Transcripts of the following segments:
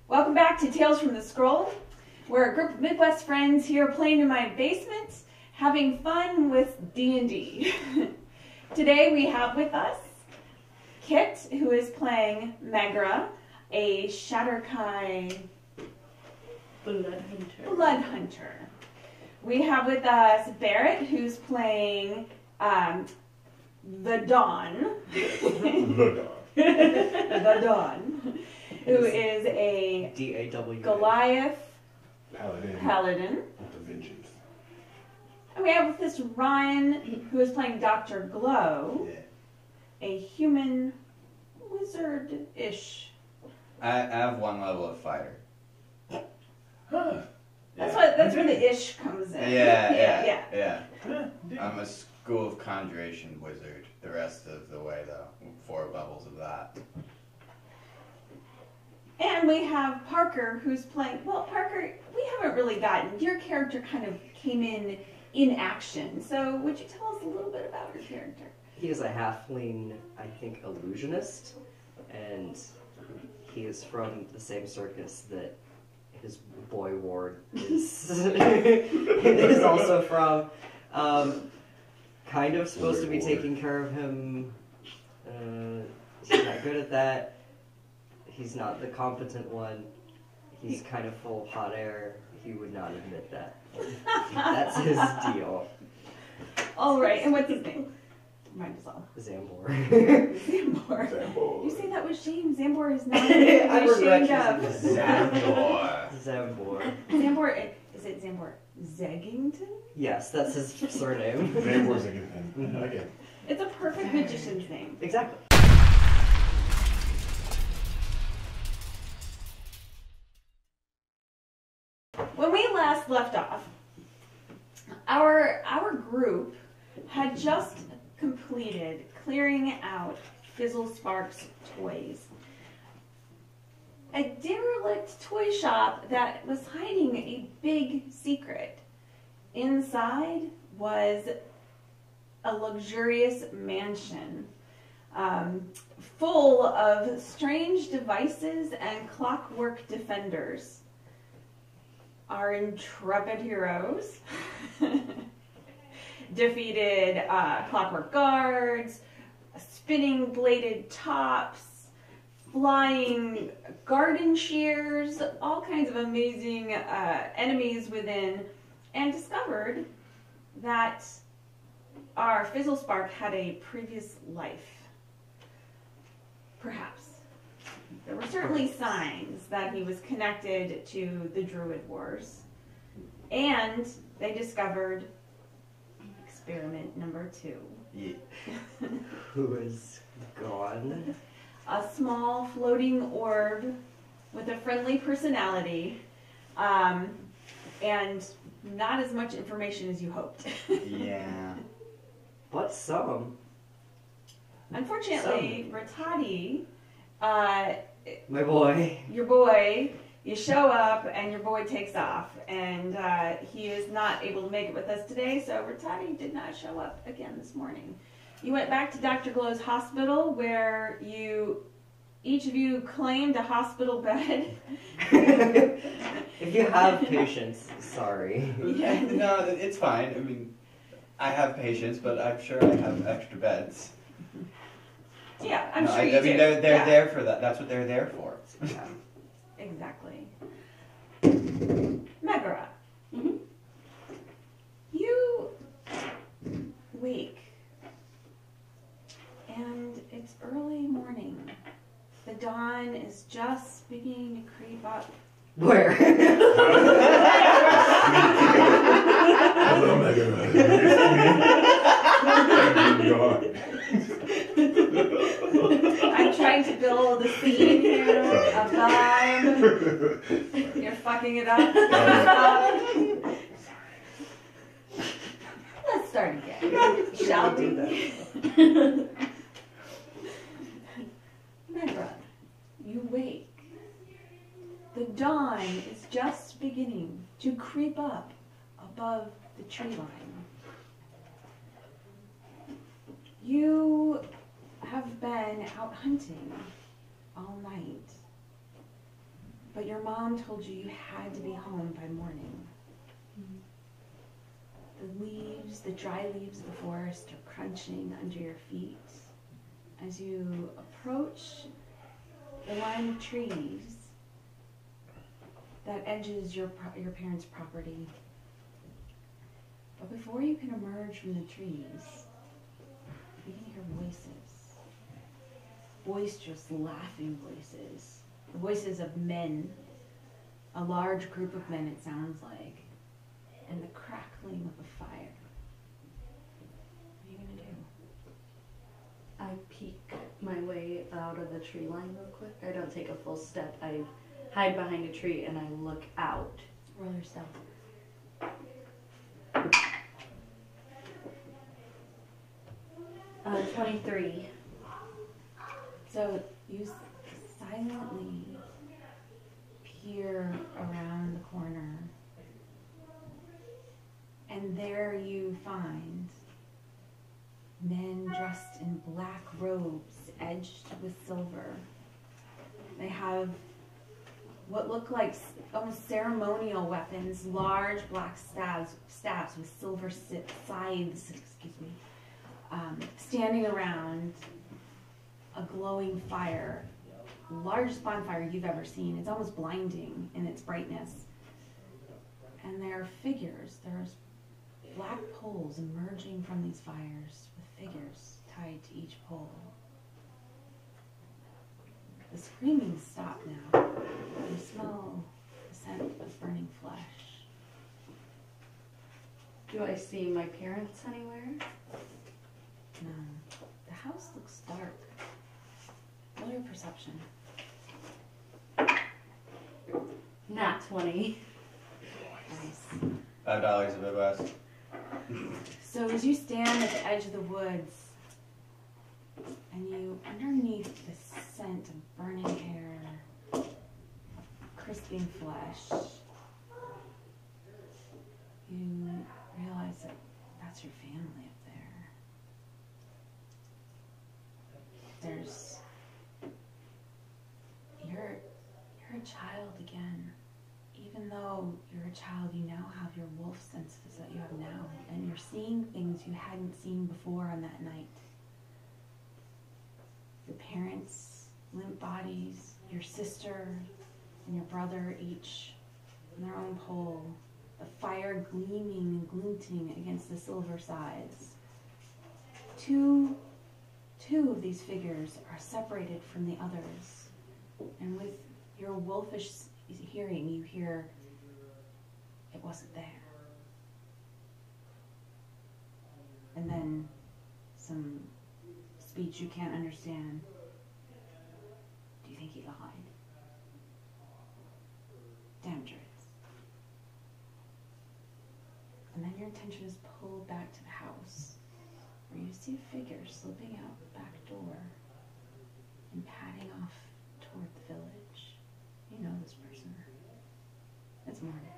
Welcome back to Tales from the Scroll. We're a group of Midwest friends here playing in my basement, having fun with D&D. Today we have with us Kit, who is playing Megra, a Shatterkai blood hunter. We have with us Barrett, who's playing the Dawn. The Dawn. Who is a D-A-W Goliath Paladin. With the vengeance. And we have with us Ryan, who is playing Dr. Glow, a human wizard-ish. I have one level of fighter. Huh. That's where the ish comes in. Yeah. I'm a school of conjuration wizard. The rest of the way, though, 4 levels of that. And we have Parker, who's playing. Well, Parker, we haven't really gotten. Your character kind of came in action. So, would you tell us a little bit about your character? He is a halfling, I think, illusionist, and he is from the same circus that his boy Ward is is also from. Kind of supposed to be taking care of him. He's not good at that. He's not the competent one. He's kind of full of hot air. He would not admit that. That's his deal. All right, and what's his name? Remind us all. Zambor. Zambor. You say that with shame. Zambor is not ashamed of. Zambor. Zambor, is it Zambor Zeggington? Yes, that's his surname. Zambor Zeggington. Okay. It's a perfect magician's name. Exactly. When we last left off, our group had just completed clearing out Fizzle Spark's toys. A derelict toy shop that was hiding a big secret. Inside was a luxurious mansion full of strange devices and clockwork defenders. Our intrepid heroes defeated clockwork guards, spinning bladed tops, flying garden shears, all kinds of amazing enemies within, and discovered that our Fizzlespark had a previous life. Perhaps. There were certainly signs that he was connected to the Druid Wars. And they discovered experiment number 2. Yeah. Who is gone? A small floating orb with a friendly personality, and not as much information as you hoped. Yeah. But some. Unfortunately, Ratati, My boy. your boy, you show up and your boy takes off, and he is not able to make it with us today, so Ratati did not show up again this morning. You went back to Dr. Glow's hospital, where each of you claimed a hospital bed. If you have patience, sorry. Yeah. No, it's fine. I mean, I have patience, but I'm sure I have extra beds. Yeah, I'm No, sure I you mean, do. they're Yeah. there for that. That's what they're there for. Yeah. Exactly. Megara, you wake, and it's early morning. The dawn is just beginning to creep up. Where? Hello, Megan. I'm trying to build a scene here, a vibe. You're fucking it up. Let's start again. Shall we? Megra, you wake. The dawn is just beginning to creep up above the tree line. You have been out hunting all night, But your mom told you you had to be home by morning. The leaves, the dry leaves of the forest are crunching under your feet as you approach the line of trees that edges your parents' property. But before you can emerge from the trees, you can hear voices. Boisterous, laughing voices. The voices of men. A large group of men, it sounds like. And the crackling of a fire. What are you gonna do? I peek my way out of the tree line real quick. I don't take a full step. I hide behind a tree and I look out. Roll your stealth. 23. So you silently peer around the corner, and there you find men dressed in black robes edged with silver. They have what look like almost ceremonial weapons, large black staves with silver scythes, standing around a glowing fire, largest bonfire you've ever seen. It's almost blinding in its brightness. And there are figures. There's black poles emerging from these fires with figures tied to each pole. The screaming stopped now. You smell the scent of burning flesh. Do I see my parents anywhere? No. The house looks dark. Roll your perception. Not 20. Nice. $5 a bit less. So as you stand at the edge of the woods, and you, underneath the scent of burning hair, crisping flesh, you realize that that's your family up there. You're a child again. Even though you're a child, you now have your wolf senses that you have now, and you're seeing things you hadn't seen before on that night. Your parents, limp bodies, your sister and your brother, each on their own pole, the fire gleaming and glinting against the silver sides. Two of these figures are separated from the others, and with your wolfish hearing, you hear, "It wasn't there." And then some speech you can't understand. "Do you think he lied?" "Damn dreads." And then your attention is pulled back to the house, where you see a figure slipping out the back door and padding off toward the village. You know this person. It's Morty.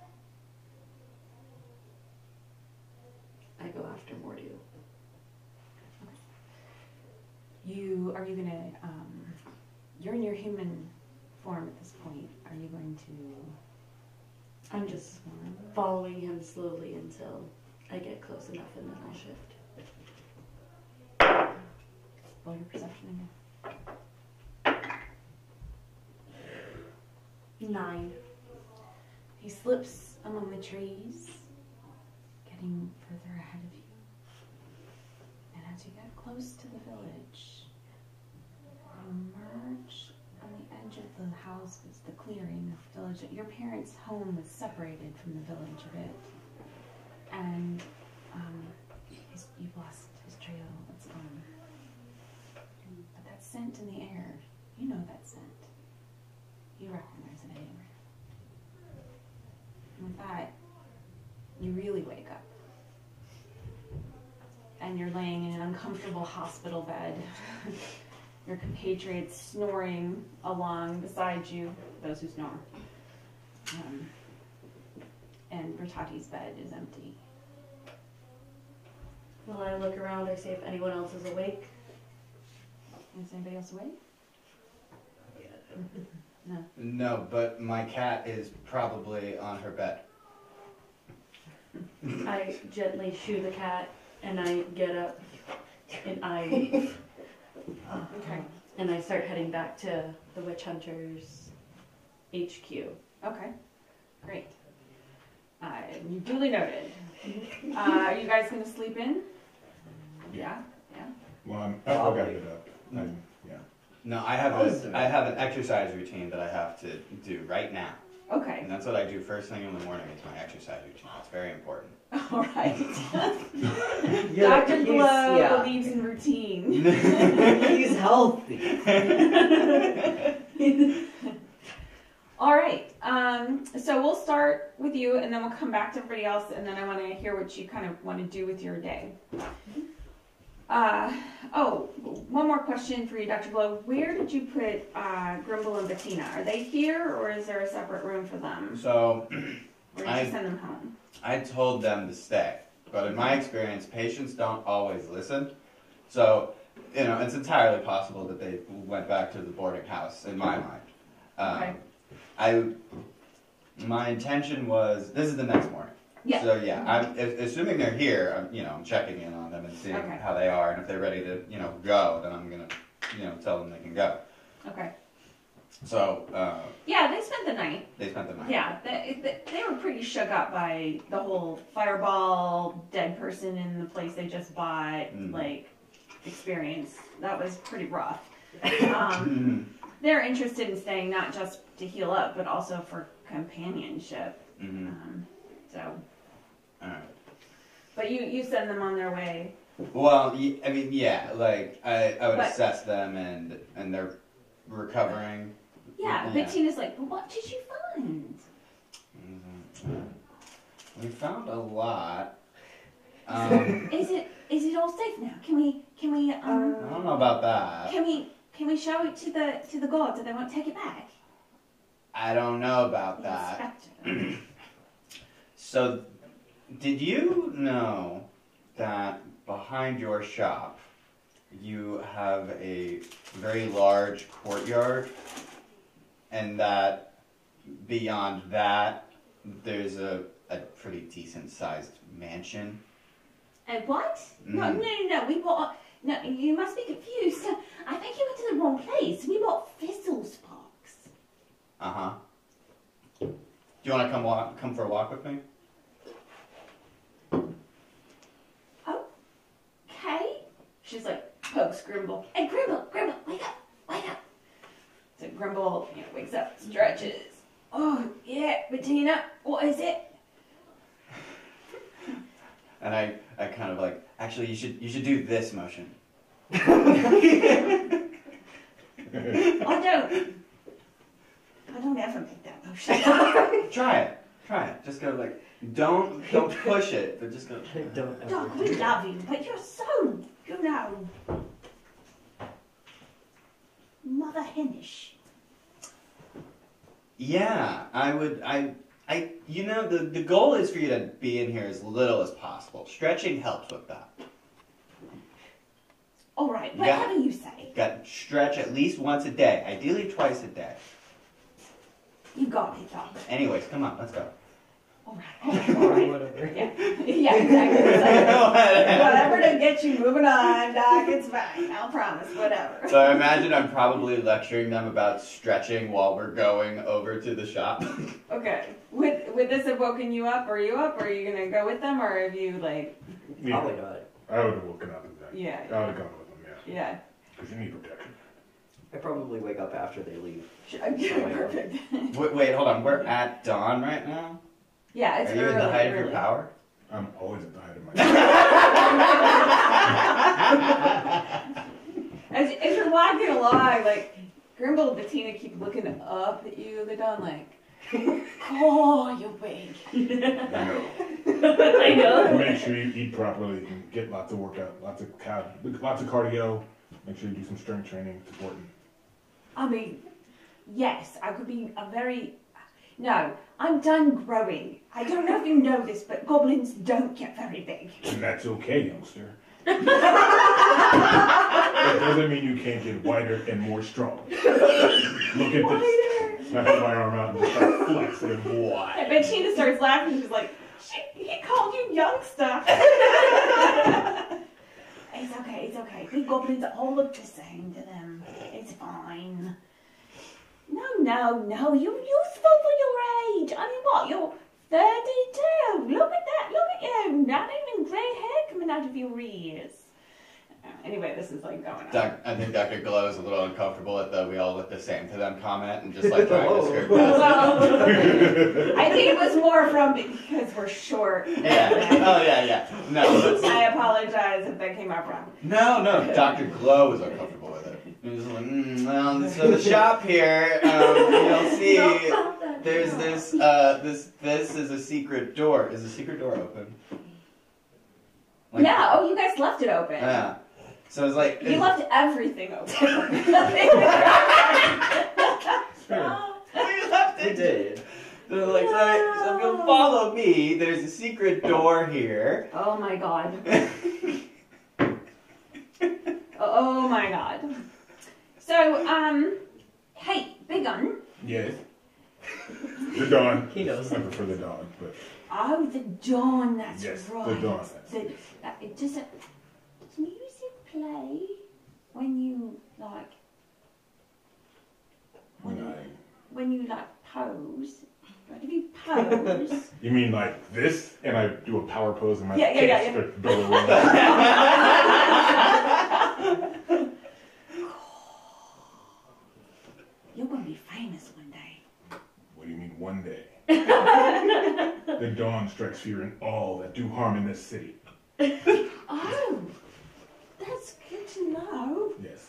I go after Morty. Are you gonna, you're in your human form at this point. Are you going to? I'm just following him slowly until I get close enough and then I'll shift. Roll your perception again. 9. He slips among the trees, getting further ahead of you. And as you get close to the village, you emerge on the edge of the houses, the clearing of the village. Your parents' home was separated from the village a bit. And you've lost his trail. It's gone. But that scent in the air, you know that scent. You recognize it anywhere. And with that, you really wake up. And you're laying in an uncomfortable hospital bed. Your compatriots snoring along beside you, those who snore. And Bertati's bed is empty. Well, I look around, I see if anyone else is awake. Is anybody else awake? No. No, but my cat is probably on her bed. I gently shoo the cat, and I get up, and I Okay. and I start heading back to the witch hunters HQ. Okay. Great. You duly noted. Are you guys gonna sleep in? Yeah. Well, I'll get it up. Yeah. No, I have Awesome. I have an exercise routine that I have to do right now. Okay. And that's what I do first thing in the morning is my exercise routine. It's very important. All right. Yeah, Dr. he's- Glow yeah. believes in routine. He's healthy. All right. So we'll start with you, and then we'll come back to everybody else, and then I want to hear what you kind of want to do with your day. One more question for you, Dr. Glow. Where did you put Grimble and Bettina? Are they here, or is there a separate room for them? So Or did you send them home? I told them to stay. But in my experience, patients don't always listen. So, it's entirely possible that they went back to the boarding house, in my mind. Okay. My intention was, this is the next morning. Yeah. So yeah, I'm assuming they're here. I'm checking in on them and seeing Okay. how they are, and if they're ready to, go, then I'm gonna, tell them they can go. Okay. So Yeah, they spent the night. they spent the night. Yeah, they were pretty shook up by the whole fireball, dead person in the place they just bought, experience. That was pretty rough. They're interested in staying not just to heal up, but also for companionship. So, All right. but you send them on their way. Well, yeah. Like I would But- assess them, and they're recovering. Yeah, Yeah. Bettina's like, well, what did you find? We found a lot. Is it all safe now? Can we I don't know about that. can we show it to the gods so they won't take it back? I don't know about The that. inspector. So, did you know that behind your shop you have a very large courtyard, and that beyond that there's a pretty decent sized mansion? And what? No, we bought. No, you must be confused. I think you went to the wrong place. We bought Fizzle Sparks. Uh-huh. Do you want to come for a walk with me? Okay. She's like pokes Grimble. Hey, Grimble, wake up. So Grimble, wakes up, stretches. Oh yeah, Bettina, what is it? And I kind of like, actually, you should do this motion. I don't ever make that motion. Try it. Just go like, don't push it, but just go. Don't ever Doc, do we that. love you, but you're so, mother hennish. Yeah, the goal is for you to be in here as little as possible. Stretching helps with that. All right, Yeah. whatever you say. Got to stretch at least once a day, ideally twice a day. You got it, Doc. Anyways, come on, let's go. All right. Whatever. Yeah, exactly. Whatever to get you moving on, Doc. It's fine. I'll promise. Whatever. So I imagine I'm probably lecturing them about stretching while we're going over to the shop. Okay. Would this have woken you up? Are you up? Or are you gonna go with them, or have you Probably not. I would have woken up and then. Yeah. I would have gone with them, yeah. Yeah. Because you need protection. I probably wake up after they leave. Perfect. Wait, hold on. We're at dawn right now? Yeah, it's Are you early. at the height of early. your power? I'm always at the height of my As you're walking along, Grimble and Bettina keep looking up at you. They're done oh, you're big. I know. Make sure you eat properly and get lots of workout, lots of cardio. Make sure you do some strength training. It's important. I mean, yes, I could be a very... No, I'm done growing. I don't know if you know this, but goblins don't get very big. And that's okay, youngster. That doesn't mean you can't get wider and more strong. Look at this. I hold my arm out and just start flexing. What? And Bettina starts laughing. She's like, he called you youngster. It's okay. The goblins all look the same to them. It's fine. No. You're useful for your age. I mean, what? You're 32. Look at that. Look at you. Not even grey hair coming out of your ears. Anyway, this is like going on. I think Dr. Glow is a little uncomfortable at the "we all look the same" to them comment and just like trying to skirt past Well, I think it was more from because we're short. it. Yeah. Oh yeah. No. That's, I apologize if that came out wrong. no. Dr. Glow was uncomfortable with it. He was like, well, so the shop here, you'll see. There's this is a secret door. Is the secret door open? Like, Yeah. Oh, you guys left it open. Yeah. So it's like You left everything open. we left We it. did. They're like, so if you'll follow me, there's a secret door here. Oh my god. Oh my god. So, hey, Big Un. Yes. The dawn. He knows. I prefer the dawn, but Oh, the dawn, that's yes, right. the dawn. Does music play when you, like, when you pose? Like, if you pose... You mean like this, and I do a power pose and my Yeah. kicks start billowing? You're gonna be famous one day. What do you mean one day? The dawn strikes fear in all that do harm in this city. Oh, that's good to know. Yes.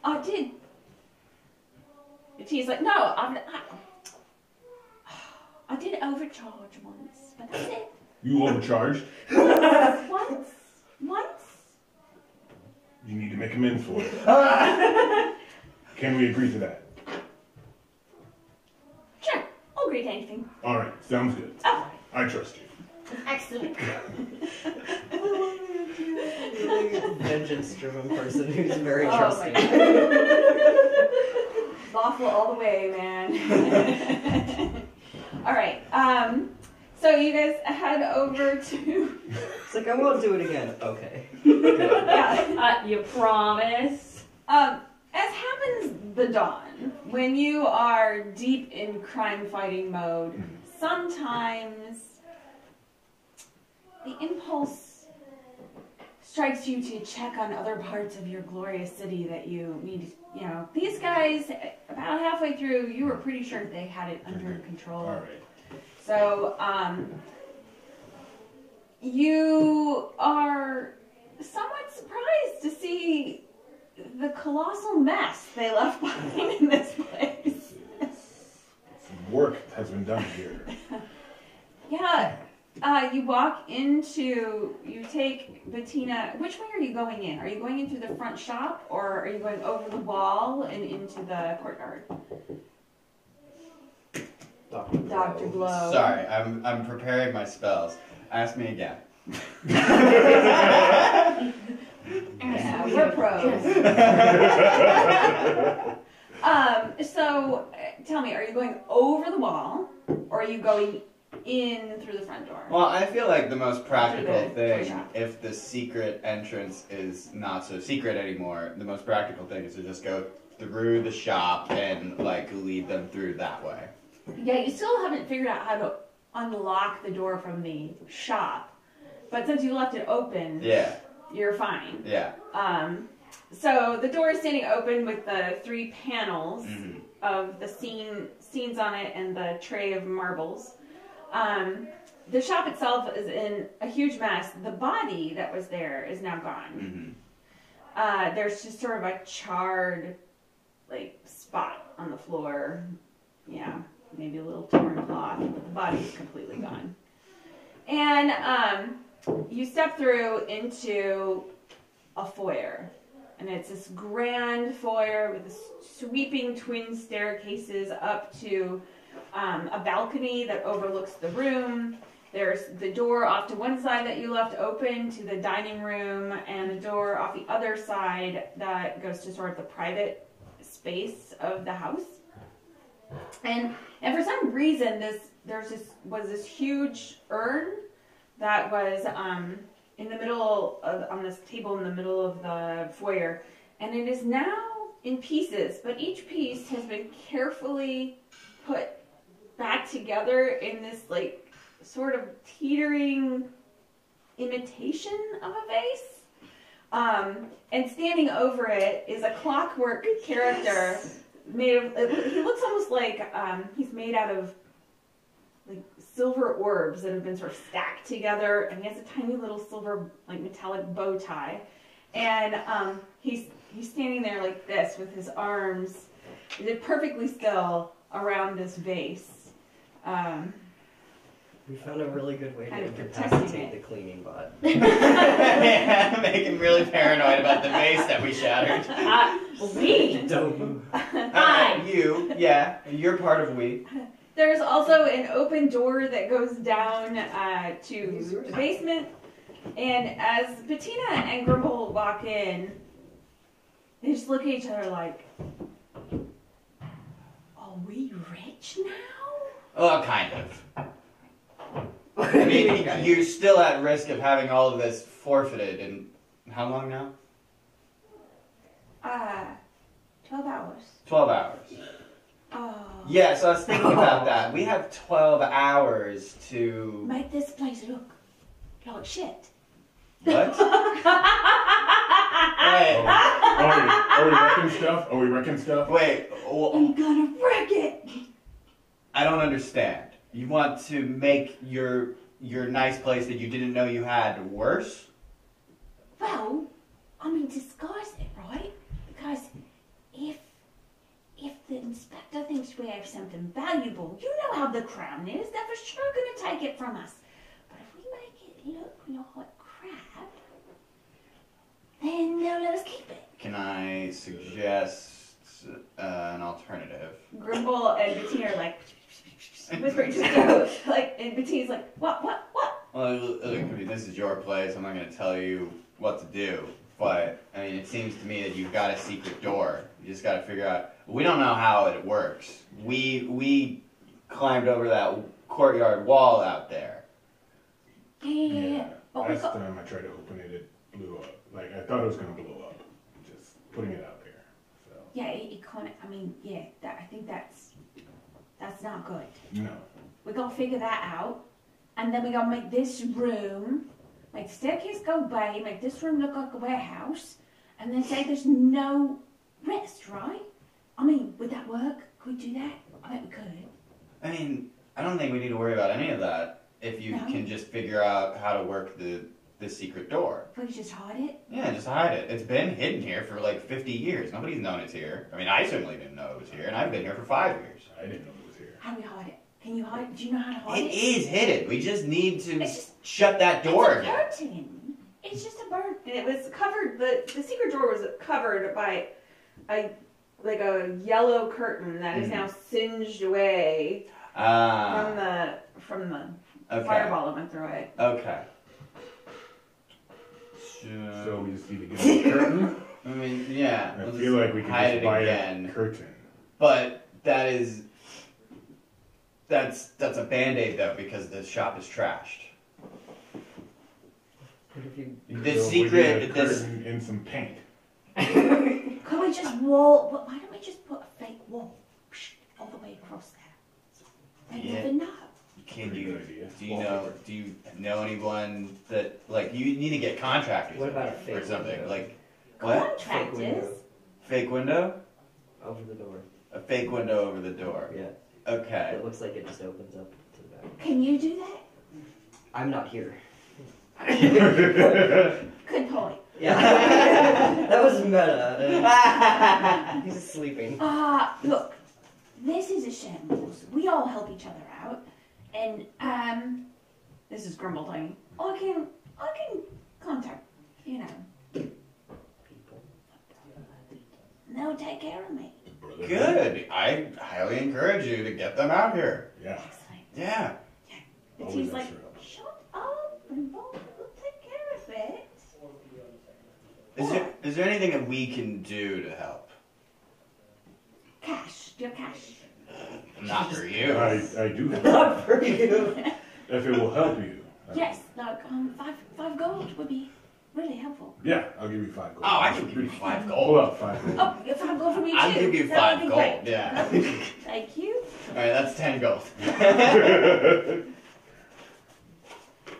I did. And she's like, no, I did overcharge once, but that's it. You overcharged. Once. You need to make amends for it. Can we agree to that? Sure, I'll agree to anything. All right, sounds good. Oh, I trust you. excellent. Vengeance-driven person who's very Oh my trusting. Lawful all the way, man. All right. So you guys head over to. It's like, I won't do it again. Okay. Yeah. You promise? As happens the dawn, when you are deep in crime-fighting mode, sometimes the impulse strikes you to check on other parts of your glorious city that you need. You know, these guys, about halfway through, you were pretty sure they had it under control. All right. So, you are somewhat surprised to see the colossal mess they left behind in this place. Some work has been done here. Yeah, you walk into, you take Bettina, which way are you going in? Are you going in through the front shop, or are you going over the wall and into the courtyard? Dr. Glow. Sorry, I'm preparing my spells. Ask me again. Yeah, we're pros. So, tell me, are you going over the wall, or are you going in through the front door? Well, I feel like the most practical Through the toy thing, shop. if the secret entrance is not so secret anymore, the most practical thing is to just go through the shop and like lead them through that way. Yeah, you still haven't figured out how to unlock the door from the shop, but since you left it open, Yeah, you're fine. yeah. So the door is standing open with the 3 panels Mhm. of the scenes on it and the tray of marbles. The shop itself is in a huge mess. The body that was there is now gone. Mhm. There's just sort of a charred, like, spot on the floor. Yeah, maybe a little torn cloth, but the body is completely gone. And you step through into a foyer. And it's this grand foyer with this sweeping twin staircases up to a balcony that overlooks the room. There's the door off to one side that you left open to the dining room, and the door off the other side that goes to sort of the private space of the house. And for some reason, was this huge urn that was in the middle of, on this table in the middle of the foyer, and it is now in pieces. But each piece has been carefully put back together in this like sort of teetering imitation of a vase. And standing over it is a clockwork character made of. He looks almost like he's made out of like silver orbs that have been sort of stacked together, and he has a tiny little silver like metallic bow tie, and he's standing there like this with his arms perfectly still around this vase. We found a really good way to Kind of incapacitate the cleaning bot. Yeah, make him really paranoid about the vase that we shattered. We. Don't move. You, yeah, you're part of we. There's also an open door that goes down to the basement, and as Bettina and Grimble walk in, they just look at each other like, "Are we rich now?" Well, kind of. I mean, you're still at risk of having all of this forfeited in how long now? 12 hours. 12 hours. Oh. Yeah, so I was thinking about that. We have 12 hours to... Make this place look like shit. What? Wait. Are we wrecking stuff? Are we wrecking stuff? Wait. I'm gonna wreck it. I don't understand. You want to make your nice place that you didn't know you had worse? Well, I mean, disguise it, right? Because if the inspector thinks we have something valuable, you know how the crown is. They're for sure going to take it from us. But if we make it look like crap, then they'll let us keep it. Can I suggest an alternative? Grimble and Bettina are like whispering to each other, like, and Bettina's like, what? Well, look, I mean, this is your place. I'm not going to tell you what to do. But, I mean, it seems to me that you've got a secret door. You just got to figure out... We don't know how it works. We climbed over that courtyard wall out there. Yeah. But we Last got... time I tried to open it, it blew up. Like, I thought it was going to blow up. Just putting it out there. So. Yeah, it kind of, I mean, yeah, I think that's not good. No. We gotta figure that out. And then we gotta make this room, make the staircase go away, make this room look like a warehouse, and then say there's no rest, right? I mean, would that work? Could we do that? I bet we could. I mean, I don't think we need to worry about any of that if you can just figure out how to work the secret door. If we just hide it? Yeah, just hide it. It's been hidden here for like 50 years. Nobody's known it's here. I mean, I certainly didn't know it was here, and I've been here for 5 years. I didn't know it was here. How do we hide it? Can you hide it? Do you know how to hide it? It is hidden. We just need to shut that door again. It's a curtain. It's just a bird. It was covered, the secret door was covered by a yellow curtain that is now singed away from the fireball that went through it. Okay. So we just need to get a curtain? I mean, yeah. I feel like we can just buy a curtain. But that's a Band-Aid though, because the shop is trashed. Curtain and some paint. Could we just why don't we just put a fake wall all the way across there? They never know. Do you know anyone that, like, you need to get contractors What about a fake or something? window? Like, what? Contractors? Fake window? Over the door. A fake window over the door. Yeah. Okay. It looks like it just opens up to the back. Can you do that? I'm not here. Good point. Yeah. That was meta. He's sleeping. Look, this is a shambles. We all help each other out. And, this is Grumble talking. I can contact, People. they'll take care of me. Good. I highly encourage you to get them out here. Yeah. Excellent. Yeah. But he's like, shut up, Grumble. We'll take care of it. Is there anything that we can do to help? Cash. Do you have cash? I'm Not for you. I do have Not for you. if it will help you. Yes, look, five gold would be really helpful. Yeah, I'll give you 5 gold. Oh, I can give you 5 Pull gold. up 5 gold. Oh, you 5 gold for me too. I'll give you That 5 would be gold. great. Yeah. Thank you. All right, that's 10 gold.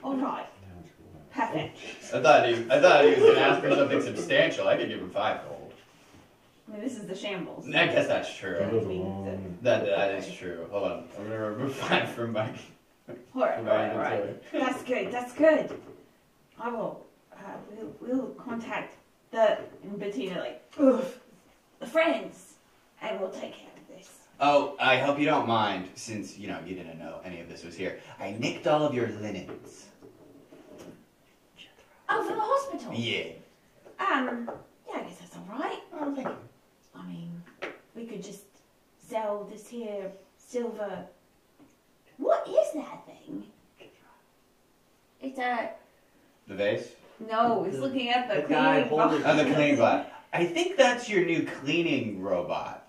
All right. Perfect. I thought he was gonna ask for something substantial. I could give him 5 gold. I mean, this is the shambles. I guess that's That true. goes along. That is true. Hold on, I'm gonna remove 5 from my. All right. That's good. I will. We'll contact the Bettina the friends, and we'll take care of this. Oh, I hope you don't mind, since you didn't know any of this was here. I nicked all of your linens. Oh, for the hospital. Yeah. Yeah, I guess that's all right. Oh, thank you. I mean, we could just sell this here silver. What is that thing? It's a. The vase. No, he's looking at the guy cleaning holding- And the cleaning glass. I think that's your new cleaning robot.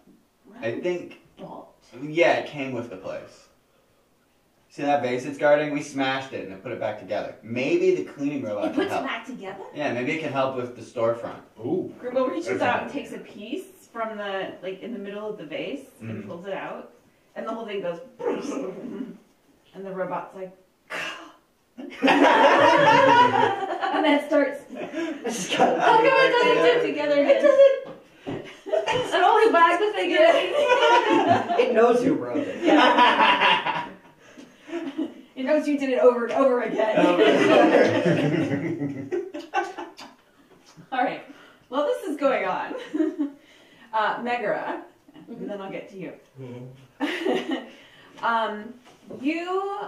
I think. What? Yeah, it came with the place. See that vase it's guarding? We smashed it and it put it back together. Maybe the cleaning robot It can puts it help. back together? Yeah, maybe it can help with the storefront. Ooh. Grimble reaches That's out and nice. takes a piece from the, in the middle of the vase and Mhm. pulls it out. And the whole thing goes, and the robot's like, and then starts, how come it doesn't fit together again? And only back the thing in. It knows who wrote it. Yeah. It knows you did it over and over again. All right. Well, this is going on. Megara, and then I'll get to you. You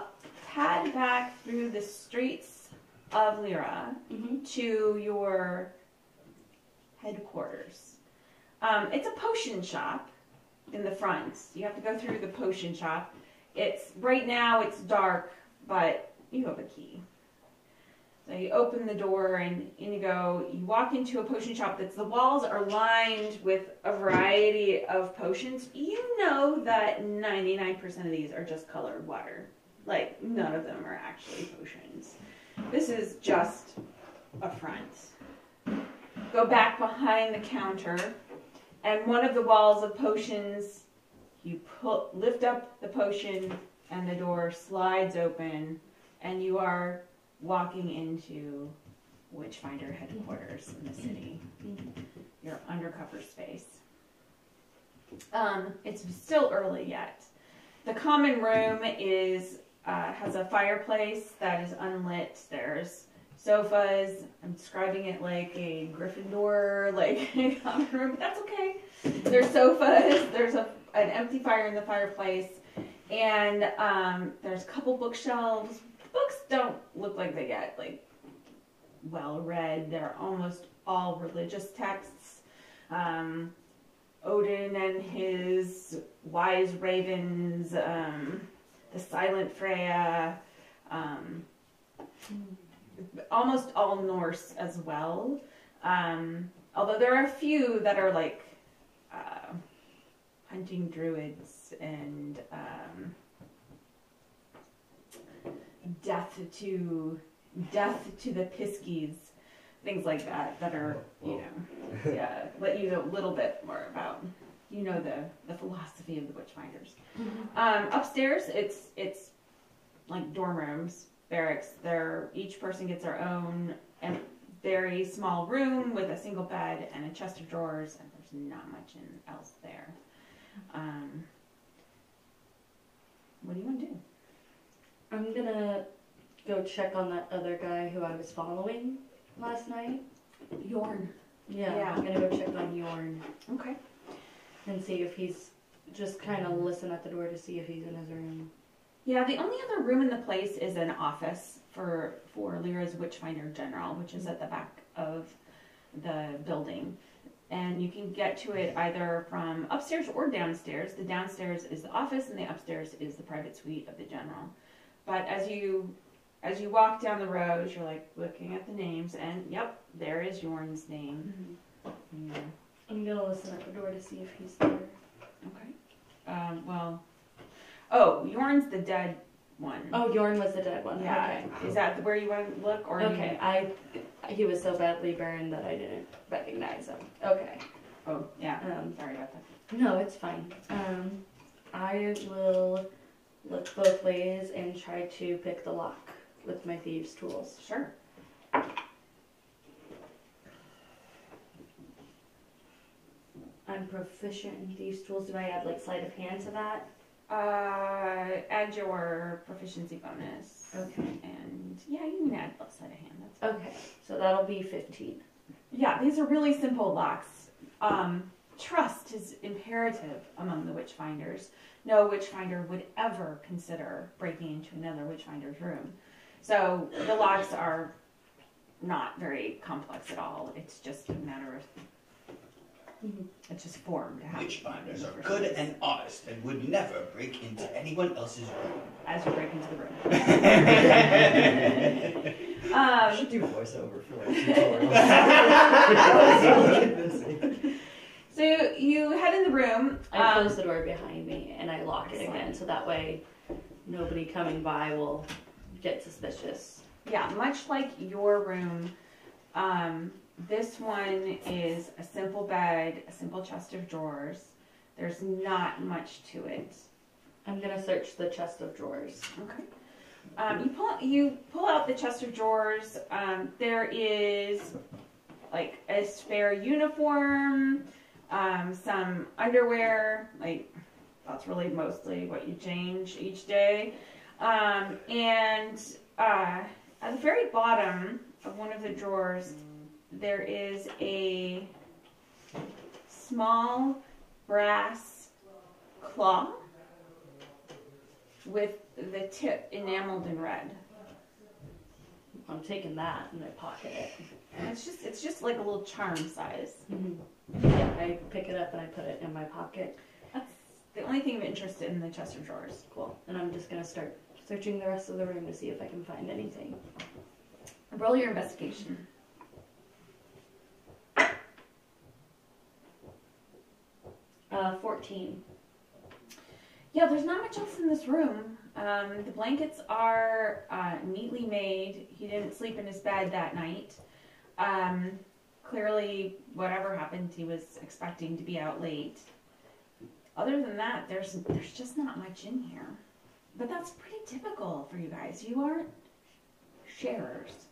pad back through the streets of Lyra to your headquarters. It's a potion shop in the front. You have to go through the potion shop. Right now it's dark, but you have a key. So you open the door and in you go. You walk into a potion shop the walls are lined with a variety of potions. You know that 99% of these are just colored water. Like, none of them are actually potions. This is just a front. Go back behind the counter, and one of the walls of potions, you lift up the potion, and the door slides open, and you are walking into Witchfinder headquarters in the city. Your undercover space. It's still early yet. The common room has a fireplace that is unlit. There's sofas. I'm describing it like a Gryffindor, common room, but that's okay. There's sofas. There's an empty fire in the fireplace, and there's a couple bookshelves. Books don't look like they get well read. They're almost all religious texts. Odin and his wise ravens, the silent Freya, almost all Norse as well. Although there are a few that are hunting druids and death to the Piskies, things like that are, let you know a little bit more about, the philosophy of the Witchfinders. Upstairs, it's like dorm rooms, barracks. Each person gets their own very small room with a single bed and a chest of drawers, and there's not much else there. What do you want to do? I'm gonna go check on that other guy who I was following last night. Yorn. Yeah. I'm gonna go check on Yorn Okay. and see if he's just kind of listen at the door to see if he's in his room. Yeah, the only other room in the place is an office for Lyra's Witchfinder General, which is at the back of the building. And you can get to it either from upstairs or downstairs. The downstairs is the office, and the upstairs is the private suite of the general. But as you walk down the road, you're looking at the names, and yep, there is Yorn's name. Mm-hmm. Yeah. I'm gonna listen at the door to see if he's there. Okay. Well, Oh, Yorn's the dead one. Oh, Yorn was the dead one. Yeah. Okay. Is that where you want to look, or Okay. He was so badly burned that I didn't recognize him. Okay. Oh, yeah. Sorry about that. No, it's fine. I will look both ways and try to pick the lock with my thieves' tools. Sure. I'm proficient in thieves' tools. Do I add like sleight of hand to that? Add your proficiency bonus. Okay. And yeah, you can add sleight of hand. That's fine. Okay, so that'll be 15. Yeah, these are really simple locks. Trust is imperative among the Witchfinders. No Witchfinder would ever consider breaking into another Witchfinder's room. So the locks are not very complex at all. It's just a matter of, it's just form to have. Witchfinders are good and honest and would never break into anyone else's room. As you break into the room. I should do voiceover for like tutorials. That was really convincing. So you head in the room. I close the door behind me and I lock it again, so that way nobody coming by will get suspicious. Yeah, much like your room, this one is a simple bed, a simple chest of drawers. There's not much to it. I'm gonna search the chest of drawers. Okay. You pull out the chest of drawers. There is like a spare uniform, some underwear. Like that's really mostly what you change each day. And at the very bottom of one of the drawers, there is a small brass claw with the tip enameled in red. I'm taking that and I pocket it. And it's just like a little charm size. Yeah, I pick it up and I put it in my pocket. That's the only thing of interest in the chest of drawers. Cool. And I'm just gonna start searching the rest of the room to see if I can find anything. Roll your investigation. 14. Yeah, there's not much else in this room. The blankets are neatly made. He didn't sleep in his bed that night. Clearly, whatever happened, he was expecting to be out late. Other than that, there's just not much in here. But that's pretty typical for you guys. You aren't sharers.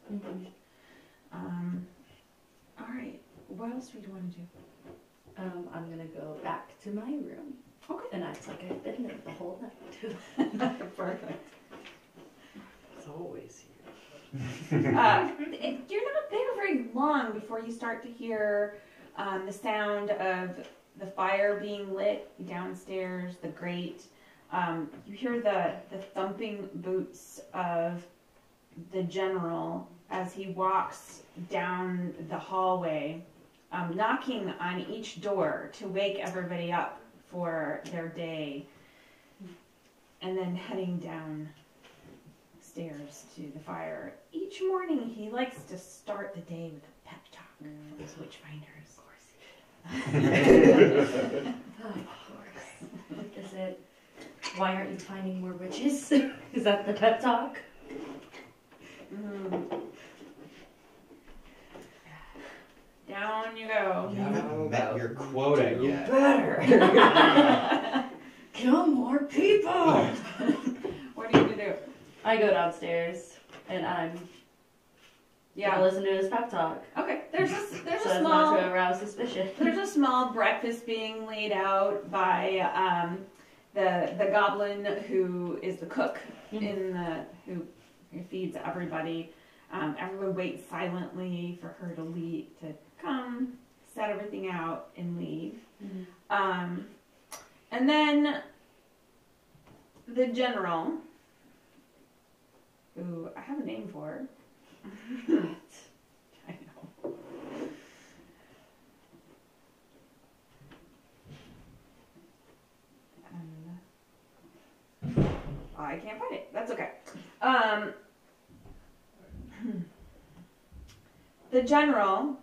All right. What else do you want to do? I'm gonna go back to my room. Okay. And act like I've been there the whole night. Perfect. It's always here. You're not there very long before you start to hear the sound of the fire being lit downstairs, the grate. You hear the thumping boots of the general as he walks down the hallway, knocking on each door to wake everybody up for their day, and then heading down stairs to the fire. Each morning he likes to start the day with a pep talk for his witchfinders. Of course. Is it, why aren't you finding more witches? Is that the pep talk? Down you go. You haven't met your quota You yet. better. Kill more people! What are you gonna do? I go downstairs and I'm gonna listen to his pep talk. Okay. There's So a as small. not to arouse suspicion. There's a small breakfast being laid out by the goblin who is the cook who feeds everybody. Everyone waits silently for her to leave, to come, set everything out, and leave. And then the general, who I have a name for. I know. I can't find it. That's okay. The General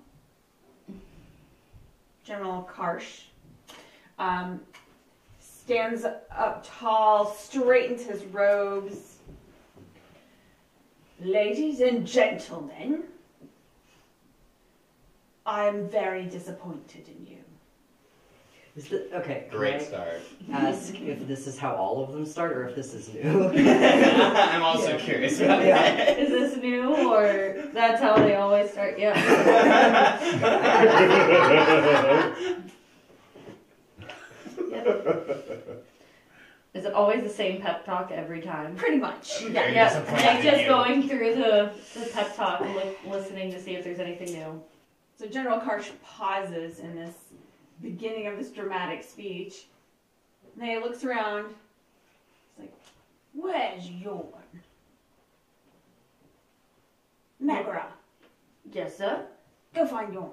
Karsh, stands up tall, straightens his robes. Ladies and gentlemen, I am very disappointed in you. Okay. Great start. Ask if this is how all of them start, or if this is new. I'm also curious about that. Is this new, or that's how they always start? Yeah. Yep. Is it always the same pep talk every time? Pretty much. Very Yeah, disappointed like in just you. going through the pep talk, listening to see if there's anything new. So General Karsh pauses in this beginning of this dramatic speech. And then he looks around. He's like, where's Yorn? Megra, Yes, sir. go find Yorn.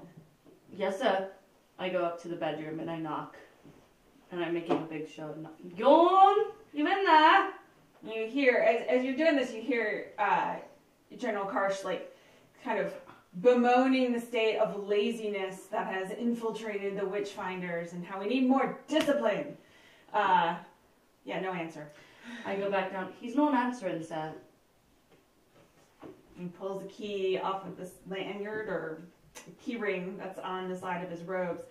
Yes, sir. I go up to the bedroom and I knock. And I'm making a big show. Yawn! You in there? And you hear, as you're doing this, you hear General Karsh like kind of bemoaning the state of laziness that has infiltrated the Witchfinders and how we need more discipline. Yeah, no answer. I go back down. He's not answering, sir. He pulls the key off of this lanyard or key ring that's on the side of his robes.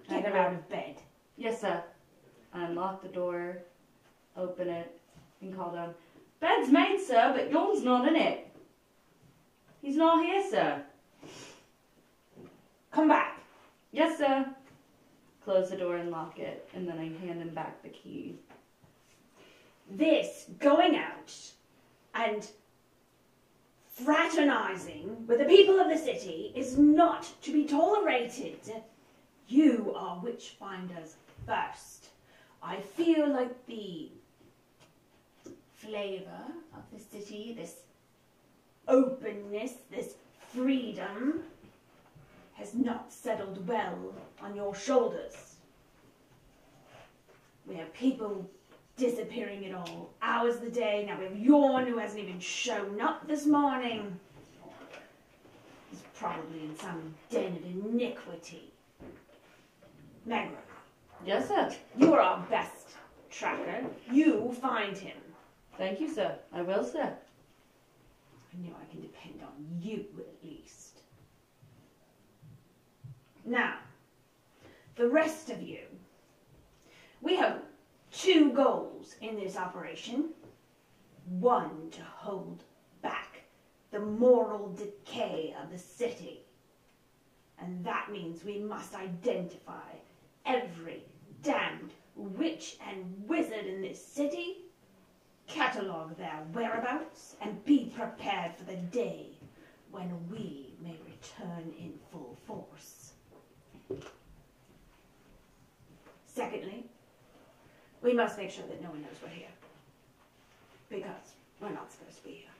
Get him out of bed. Yes, sir. I unlock the door, open it, and call down. Bed's made, sir, but Yawn's not in it. He's not here, sir. Come back. Yes, sir. Close the door and lock it, and then I hand him back the key. This going out and fraternizing with the people of the city is not to be tolerated. You are Witchfinders first. I feel like the flavor of the city, this openness, this freedom, has not settled well on your shoulders. We have people disappearing at all hours of the day. Now we have Yorn, who hasn't even shown up this morning. He's probably in some den of iniquity. Megra, Yes, sir. you are our best tracker. You find him. Thank you, sir. I will, sir. I know I can depend on you, at least. Now, the rest of you. We have 2 goals in this operation. One, to hold back the moral decay of the city. And that means we must identify every damned witch and wizard in this city, catalogue their whereabouts, and be prepared for the day when we may return in full force. Secondly, we must make sure that no one knows we're here, because we're not supposed to be here.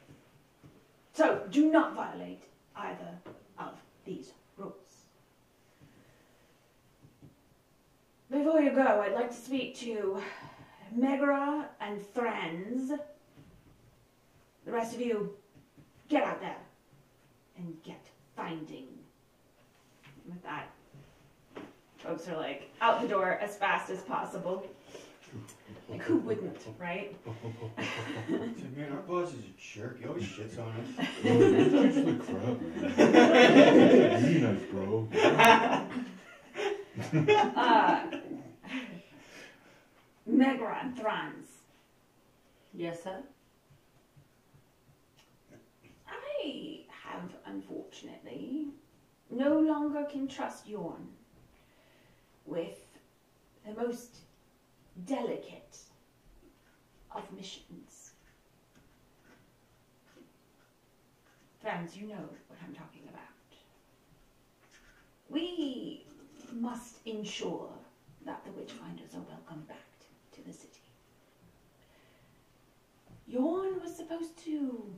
So do not violate either of these rules. Before you go, I'd like to speak to Megra and Thranz. The rest of you, get out there and get finding. With that, folks are like out the door as fast as possible. Like, who wouldn't, right? Man, our boss is a jerk. He always shits on us. It's like crap, man. Be nice, bro. Megra and Thranz. Yes, sir. I have, unfortunately, no longer can trust Yorn with the most delicate of missions. Friends, you know what I'm talking about. We must ensure that the Witchfinders are welcome back to the city. Yorn was supposed to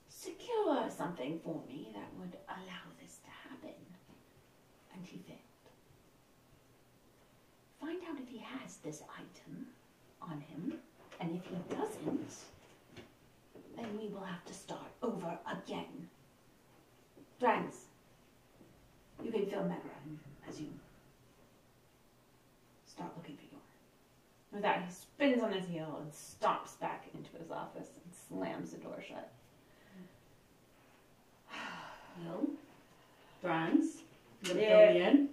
secure something for me that would allow this to happen, and he failed. Find out if he has this item on him, and if he doesn't, then we will have to start over again. Friends, you can fill Megra in as you With that, he spins on his heel and stomps back into his office and slams the door shut. Well, Franz, you gonna Yeah. fill me in?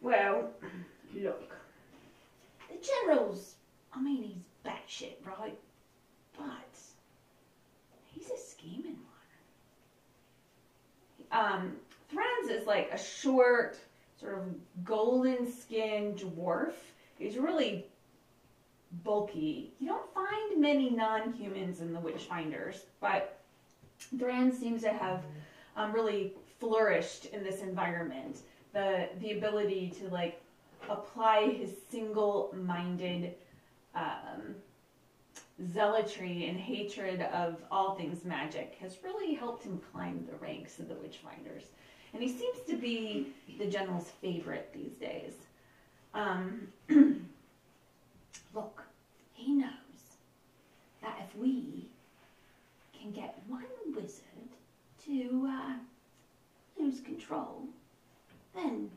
Well, look. The general's, he's batshit, right? But he's a scheming one. Franz is like a short, sort of golden-skinned dwarf. He's really bulky. You don't find many non-humans in the Witchfinders, but Thran seems to have really flourished in this environment. The ability to like apply his single-minded zealotry and hatred of all things magic has really helped him climb the ranks of the Witchfinders. And he seems to be the general's favorite these days. Look, he knows that if we can get one wizard to lose control, then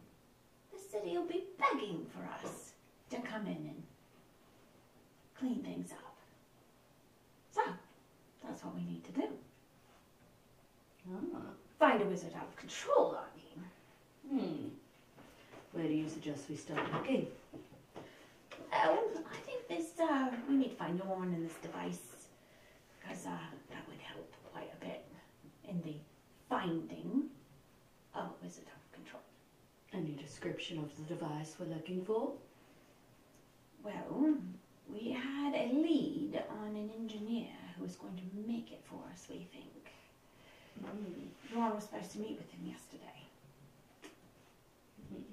the city will be begging for us to come in and clean things up. So, that's what we need to do. Ah. Find a wizard out of control, I mean. Where do you suggest we start looking? Well, I think this, we need to find no one in this device, because that would help quite a bit in the finding of a wizard out of control. Any description of the device we're looking for? Well, we had a lead on an engineer who was going to make it for us, we think. Ron was supposed to meet with him yesterday.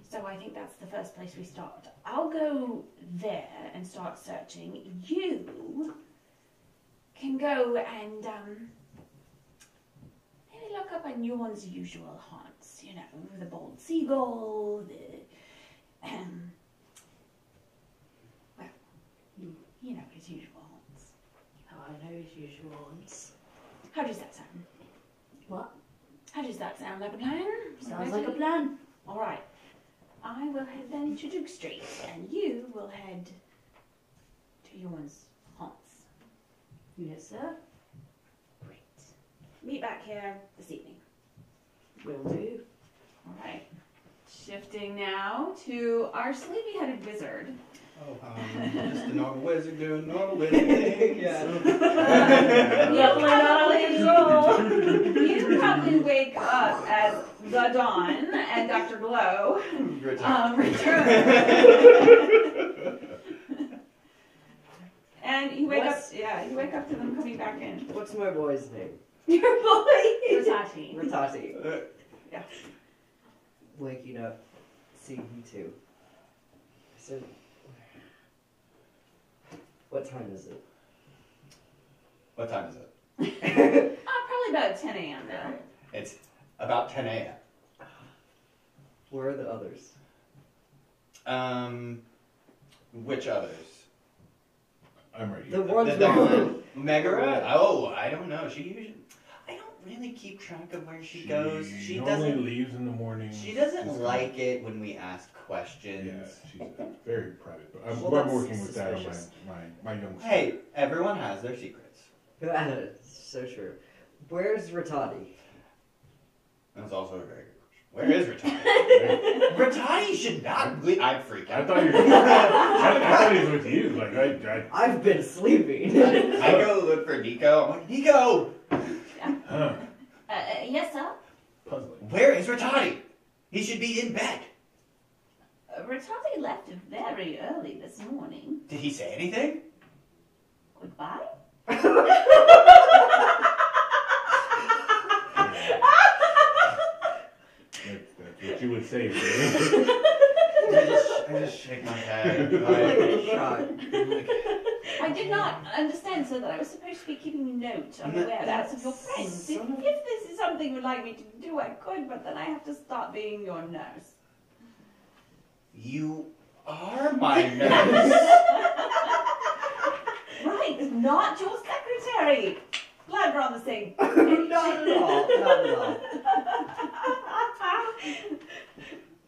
So I think that's the first place we start. I'll go there and start searching. You can go and maybe look up on Yorn's usual haunts. You know, the bald seagull, well, you know his usual haunts. Oh, I know his usual ones. How does that sound? What? How does that sound? Like a plan? Sounds like a plan. All right. I will head then to Duke Street, and you will head to Yorn's haunts. Yes, sir. Great. Meet back here this evening. Will do. All right. Shifting now to our sleepy-headed wizard. Oh, just a normal wizard doing normal wizard things. You probably wake up as the Dawn and Dr. Glow return. And you wake up. Yeah, you wake up to them coming back in. What's my boy's name? Your boy. Ratati. Ratati. Yeah. Waking up, seeing you two. I said, what time is it? What time is it? Probably about 10 a.m. now. It's about 10 a.m. Where are the others? Which others? I'm right The here. ones The Megara? Oh, I don't know. She usually... I don't really keep track of where she goes. She normally doesn't... leaves in the morning. She doesn't like it when we ask questions. Yeah, she's very private. But I'm Well, working that's with that on suspicious. my young son. Hey, everyone has their secrets. So true. Where's Ratati? That's also a very good question. Where is Ratati? Ratati should not... I freak I out. thought you. I thought he was with you. Like I've been sleeping. I go look for Nico. I'm like, Nico! Huh. Yes, sir. Puzzling. Where is Ratati? He should be in bed. Ratati left very early this morning. Did he say anything? Goodbye? That's what you would say. Right? I just shake my head. Like a shot. I did not understand, sir, that I was supposed to be keeping a note on the whereabouts of your friends. If this is something you'd like me to do, I could, but then I have to stop being your nurse. You are my nurse. Right, not your secretary. Glad we're on the same. Not at all. Not at all.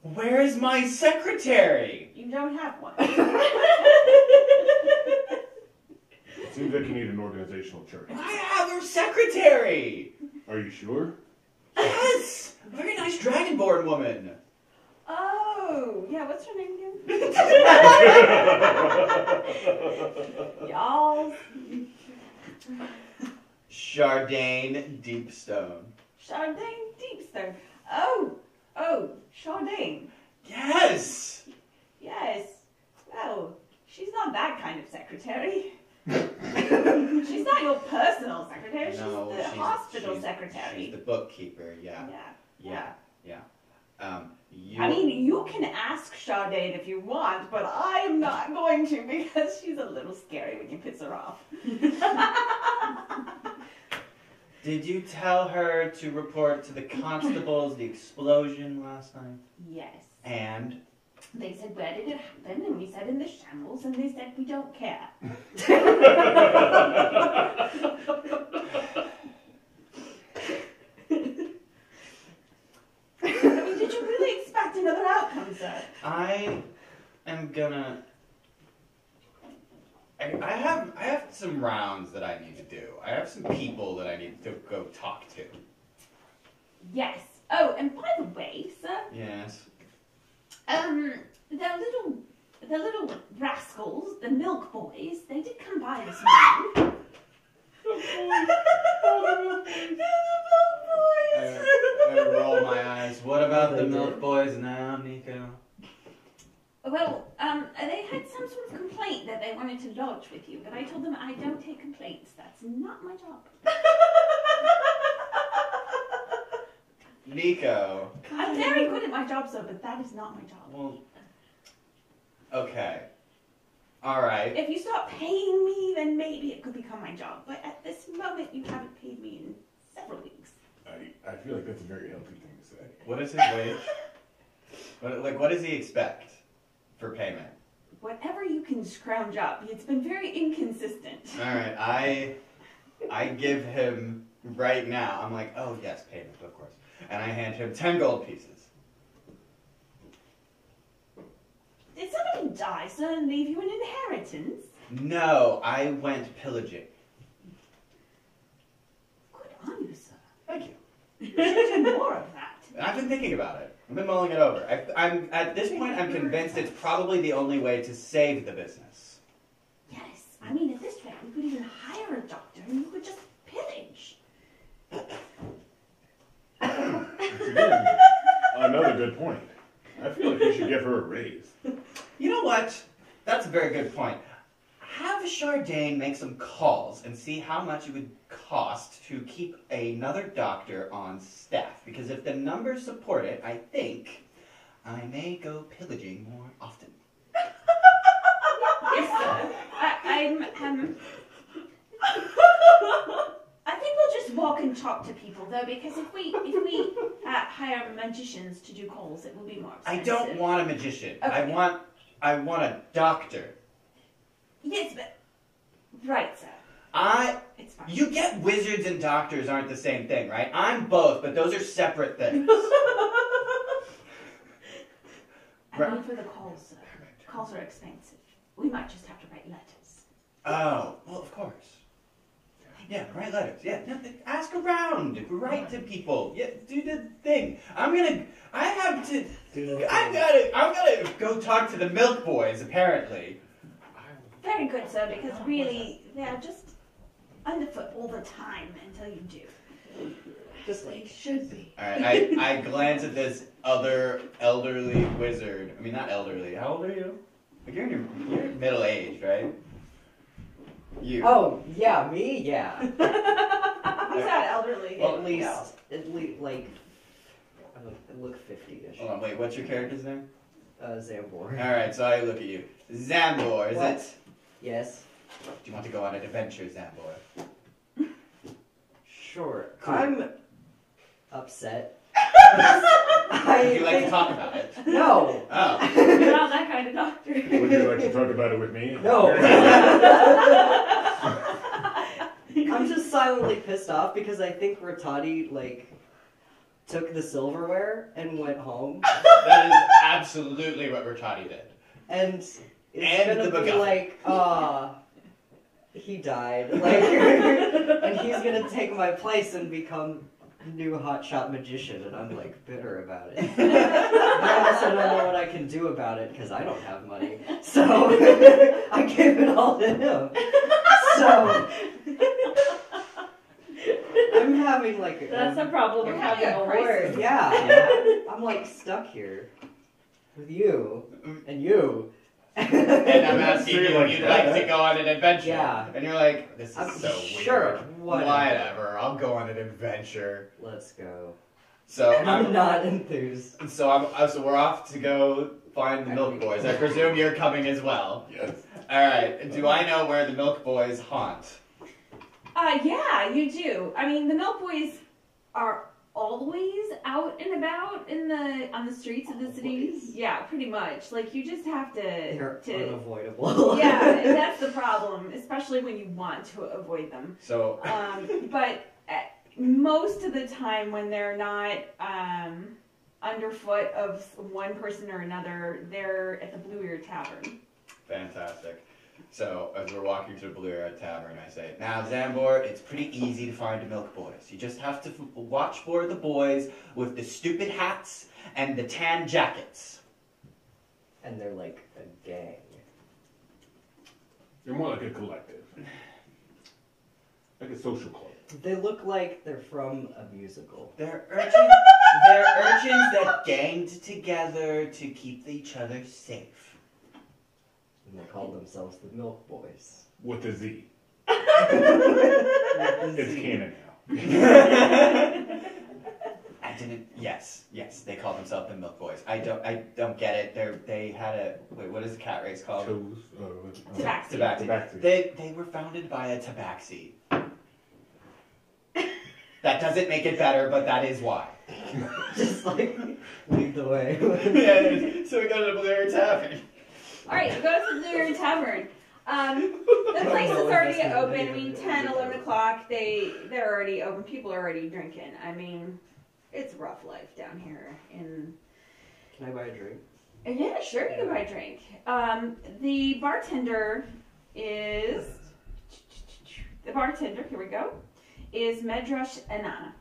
Where is my secretary? You don't have one. think you need an organizational chart. I have her secretary! Are you sure? Yes! A very nice dragonborn woman. Oh, yeah, what's her name again? Y'all. Chardane Deepstone. Chardane Deepstone. Oh, Chardane. Yes! Yes. Well, she's not that kind of secretary. She's not your personal secretary. She's the hospital secretary. She's the bookkeeper, yeah. Yeah. You... I mean, you can ask Chardane if you want, but I am not going to because she's a little scary when you piss her off. Did you tell her to report to the constables the explosion last night? Yes. And? They said, where did it happen? And we said, in the shambles, and they said, we don't care. I mean, did you really expect another outcome, sir? I am gonna... I have some rounds that I need to do. I have some people that I need to go talk to. Yes. Oh, and by the way, sir... Yes? The little rascals, the milk boys, they did come by this morning. I roll my eyes. What about the milk boys now, Nico? Well, they had some sort of complaint that they wanted to lodge with you, but I told them I don't take complaints. That's not my job. Nico. I'm very good at my job, sir, but that is not my job. Well, okay. Alright. If you start paying me, then maybe it could become my job. But at this moment, you haven't paid me in several weeks. I feel like that's a very healthy thing to say. What is his wage? What does he expect for payment? Whatever you can scrounge up. It's been very inconsistent. Alright, I give him right now, I'm like, oh yes, payment, of course. And I hand him 10 gold pieces. Did somebody die, sir, and leave you an inheritance? No, I went pillaging. Good on you, sir. Thank you. You should do more of that. I've been thinking about it. I've been mulling it over. I'm at this point, I'm convinced it's probably the only way to save the business. Yes, I mean, at this rate, we could even hire a doctor and you could just pillage. Again, another good point. I feel like you should give her a raise. You know what? That's a very good point. Have Chardane make some calls and see how much it would cost to keep another doctor on staff. Because if the numbers support it, I think I may go pillaging more often. Yes, sir. I think we'll just walk and talk to people, though, because if we hire magicians to do calls, it will be more expensive. I don't want a magician. Okay. I want a doctor. Yes, but... Right, sir. It's fine. You get wizards and doctors aren't the same thing, right? I'm both, but those are separate things. I mean, for the calls, sir. Calls are expensive. We might just have to write letters. Oh, well, of course. Yeah, write letters. Yeah, no, ask around. Write to people. Yeah, do the thing. I'm gonna go talk to the milk boys, apparently. Very good, sir, because really, they're just underfoot all the time until you do. Just They should be. Alright, I glance at this other elderly wizard. I mean, not elderly. How old are you? Like, you're middle-aged, right? You. Oh, yeah, me? Yeah. He's not elderly. Well, At least, like, I look 50-ish. Hold on, wait, what's your character's name? Zambor. Alright, so I look at you. Zambor, is What? it? Yes. Do you want to go on an adventure, Zambor? Sure. Cool. I'm upset. Would you like to talk about it? No. Oh. You're not that kind of doctor. Would you like to talk about it with me? No. I'm just silently pissed off because I think Rattati, like, took the silverware and went home. That is absolutely what Rattati did. And it's And gonna the be MacGuffin. like, he died. Like, and he's gonna take my place and become new hotshot magician, and I'm like bitter about it. But I also don't know what I can do about it because I don't have money. So I gave it all to him. So I'm having like That's the problem of having a word. Yeah, I'm like stuck here with you and you. And I'm asking you if you'd like to go on an adventure. Yeah. And you're like, this is I'm so sure, weird. whatever. I'll go on an adventure. Let's go. So I'm not enthused. So we're off to go find the Milk Boys. I presume you're coming as well. Yes. All right. Do I know where the Milk Boys haunt? Yeah, you do. I mean, the Milk Boys are always out and about on the streets of the city. Always? Yeah, pretty much. Like, you just have They're to unavoidable. yeah, and that's the problem, especially when you want to avoid them. So But most of the time when they're not underfoot of one person or another, they're at the Blue Ear Tavern. fantastic. So as we're walking to the Blue Ear Tavern, I say, now Zambor, it's pretty easy to find the Milk Boys. You just have to watch for the boys with the stupid hats and the tan jackets. And they're like a gang. They're more like a collective. Like a social club. They look like they're from a musical. They're urchins. They're urchins that ganged together to keep each other safe. And they call themselves the Milk Boys. With a Z. With a It's Z. canon now. I didn't. Yes, they call themselves the Milk Boys. I don't get it. They had a wait. What is the cat race called? Toes. Tabaxi. Tabaxi. They were founded by a tabaxi. That doesn't make it better, but that is why. Just like, lead the way. Yeah, so we go to the Blue Ear Tavern. All right, you go to the Blue Ear Tavern. The place is already open. I mean, 10, 11 o'clock, they're already open. People are already drinking. I mean, it's a rough life down here. Can I buy a drink? Yeah, sure, you can buy a drink. The bartender, here we go, is Medrash Enna.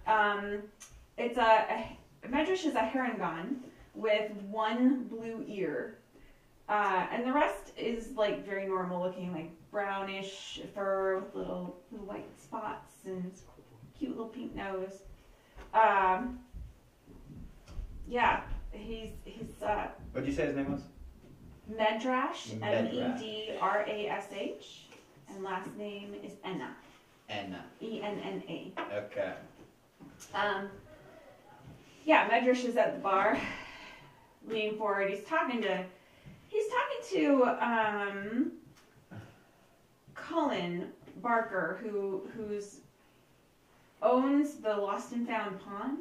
Medrash is a Harangon with one blue ear. And the rest is like very normal looking, like brownish fur with little white spots and cute little pink nose. Yeah, he's What'd you say his name was? Medrash, Medrash. Medrash, and last name is Enna, Enna. Enna. Okay. Yeah, Medrash is at the bar, leaning forward. He's talking to Cullen Barker, who's owns the Lost and Found Pond.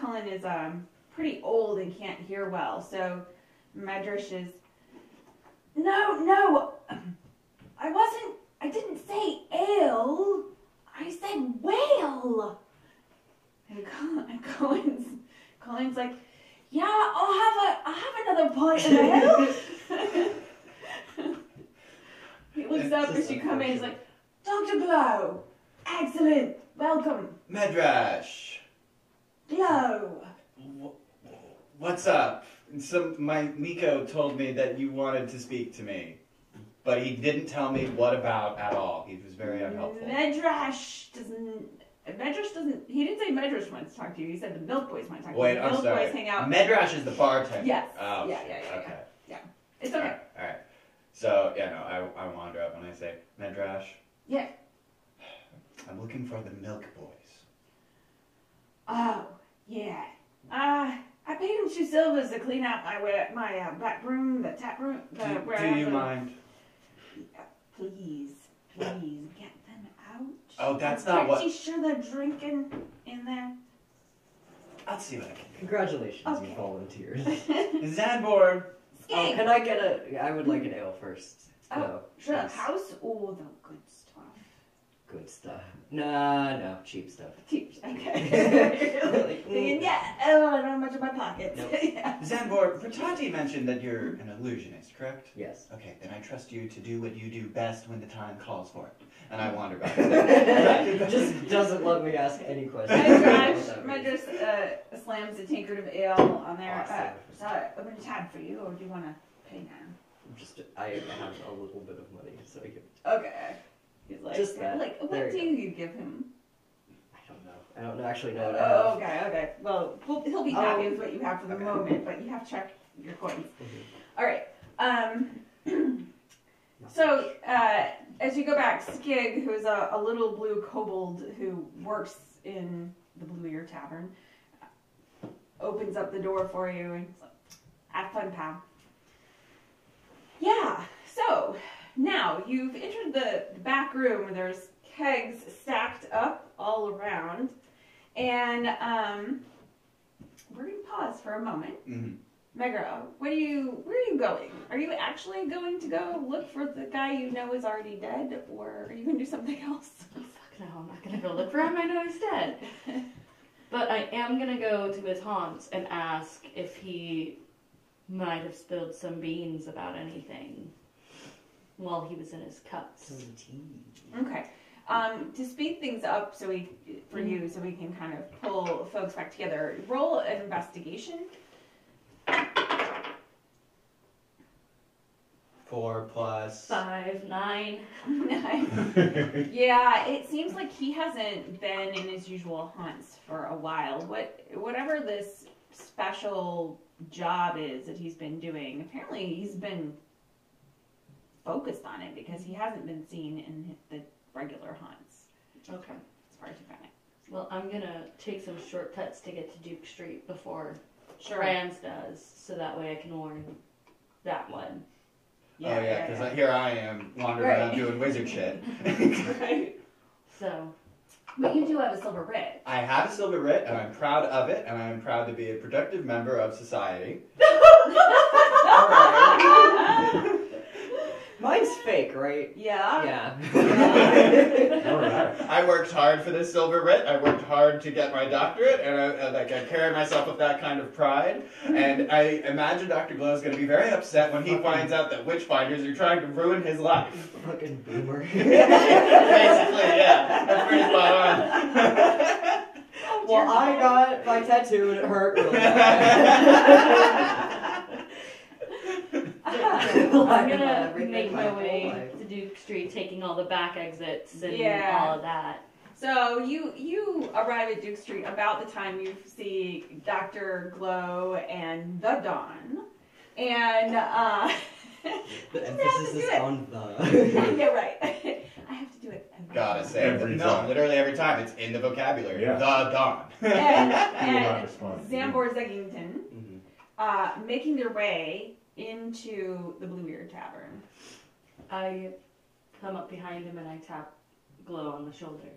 Cullen is pretty old and can't hear well, so Medrash is, no, I didn't say ale, I said whale. And Cullen's like, yeah, I'll have another pint of ale. He looks up as you come in. He's like, Dr. Glow, excellent, welcome. Medrash. Glow. What's up? My Miko told me that you wanted to speak to me, but he didn't tell me what about at all. He was very unhelpful. Medrash doesn't. He didn't say Medrash wants to talk to you. He said the Milk Boys want to talk to you. Wait, The I'm Milk sorry. Boys hang out. Medrash is the bartender. Yes. Oh, Yeah. okay. It's okay. All right. So, I wander up and I say, Medrash. Yeah. I'm looking for the Milk Boys. Oh, yeah. I paid him 2 silvers to clean out my back room, the tap room. Do you mind? Please, get them out. Oh, that's I'm not what... pretty sure they're drinking in there. I'll see what I can do. Congratulations, Okay. you volunteered. Zanbor. Skate. Can I get I would like an ale first. Oh, No, sure. please. House or the good stuff? good stuff. No, cheap stuff. Cheap. Okay. Thinking, I don't have much in my pockets. Nope. Yeah. Zambor, Ratati mentioned that you're an illusionist, correct? Yes. Okay, then I trust you to do what you do best when the time calls for it. And I wander back. Just doesn't let me ask any questions. Madras slams a tankard of ale on there. Awesome. So I'm going to tab for you, or do you want to pay now? I have a little bit of money, so I can. Okay. He's like, Just that. Like, There what do you you give him? I don't actually know what I have. Oh, okay. Well, he'll be happy with what you have for the moment, but you have to check your coins. Mhm. All right. So, as you go back, Skig, who's a little blue kobold who works in the Blue Ear Tavern, opens up the door for you and he's like, have fun, pal. Yeah, so now you've entered the back room where there's kegs stacked up all around, and we're going to pause for a moment. Mm-hmm. Megara, where are you going? Are you actually going to go look for the guy you know is already dead, or are you going to do something else? Oh, fuck no, I'm not gonna go look for him. I know he's dead. But I am gonna go to his haunts and ask if he might have spilled some beans about anything while he was in his cups. Okay. To speed things up so we can kind of pull folks back together, roll an investigation. 4 plus. 5, 9. Yeah, it seems like he hasn't been in his usual haunts for a while. Whatever this special job is that he's been doing, apparently he's been focused on it because he hasn't been seen in the regular haunts. Okay. As far as you found it. Well, I'm gonna take some shortcuts to get to Duke Street before Sure. Franz does, so that way I can warn that one. Yeah, because here I am wandering around doing wizard shit. Right. So, But you do have a silver writ. I have a silver writ, and I'm proud of it, and I'm proud to be a productive member of society. Mine's fake, right? Yeah. Yeah. Alright. I worked hard for this silver writ. I worked hard to get my doctorate, and I carry myself with that kind of pride. And I imagine Dr. Glow is going to be very upset when he finds out that witchfinders are trying to ruin his life. Fucking boomer. Basically, yeah. That's pretty spot on. Well, I got my tattoo and it hurt really bad. I'm gonna make my way to Duke Street, taking all the back exits and all of that. So you arrive at Duke Street about the time you see Dr. Glow and the Dawn, and the emphasis is on the. yeah, right. I have to do it. Gotta say, Every no, time. literally every time. It's in the vocabulary. Yeah. The Dawn. And respond. Zambor Zeggington Mhm. making their way into the Blue Ear Tavern. I come up behind him and I tap Glow on the shoulder.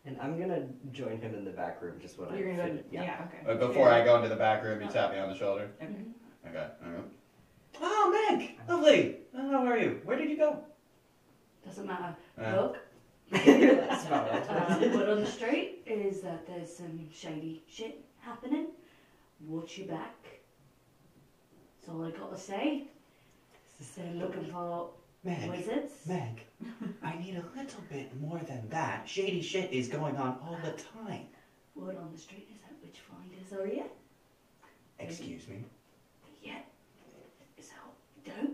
And I'm gonna join him in the back room just when You're I'm gonna, finished. yeah, okay. But before I go into the back room, you tap me on the shoulder. Okay. Okay. Oh, Meg! Lovely! How are you? Where did you go? Doesn't matter. Uh, Look, That's about right. word on the street is that there's some shady shit happening. Watch your back. That's all I gotta say. They're looking for wizards. Meg, I need a little bit more than that. Shady shit is going on all the time. Word on the street is that witchfinders are here. Excuse me? Yeah. So don't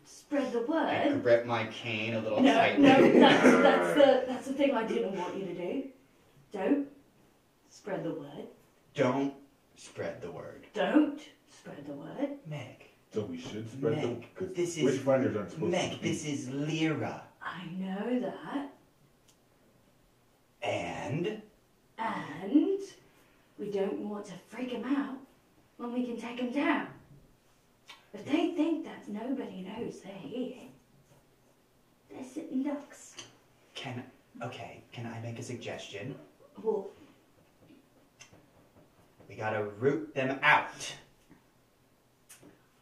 spread the I word. grip my cane a little No, tightly. that's the thing I didn't want you to do. Don't spread the word. Don't spread the word. Don't spread the word. Meg, So we should spread Meg, them because this is- witchfinders aren't supposed to Meg, speak. this is Lyra. I know that. And? And we don't want to freak them out when we can take them down. If they think that nobody knows they're here, they're sitting ducks. Can I make a suggestion? Well, We gotta root them out.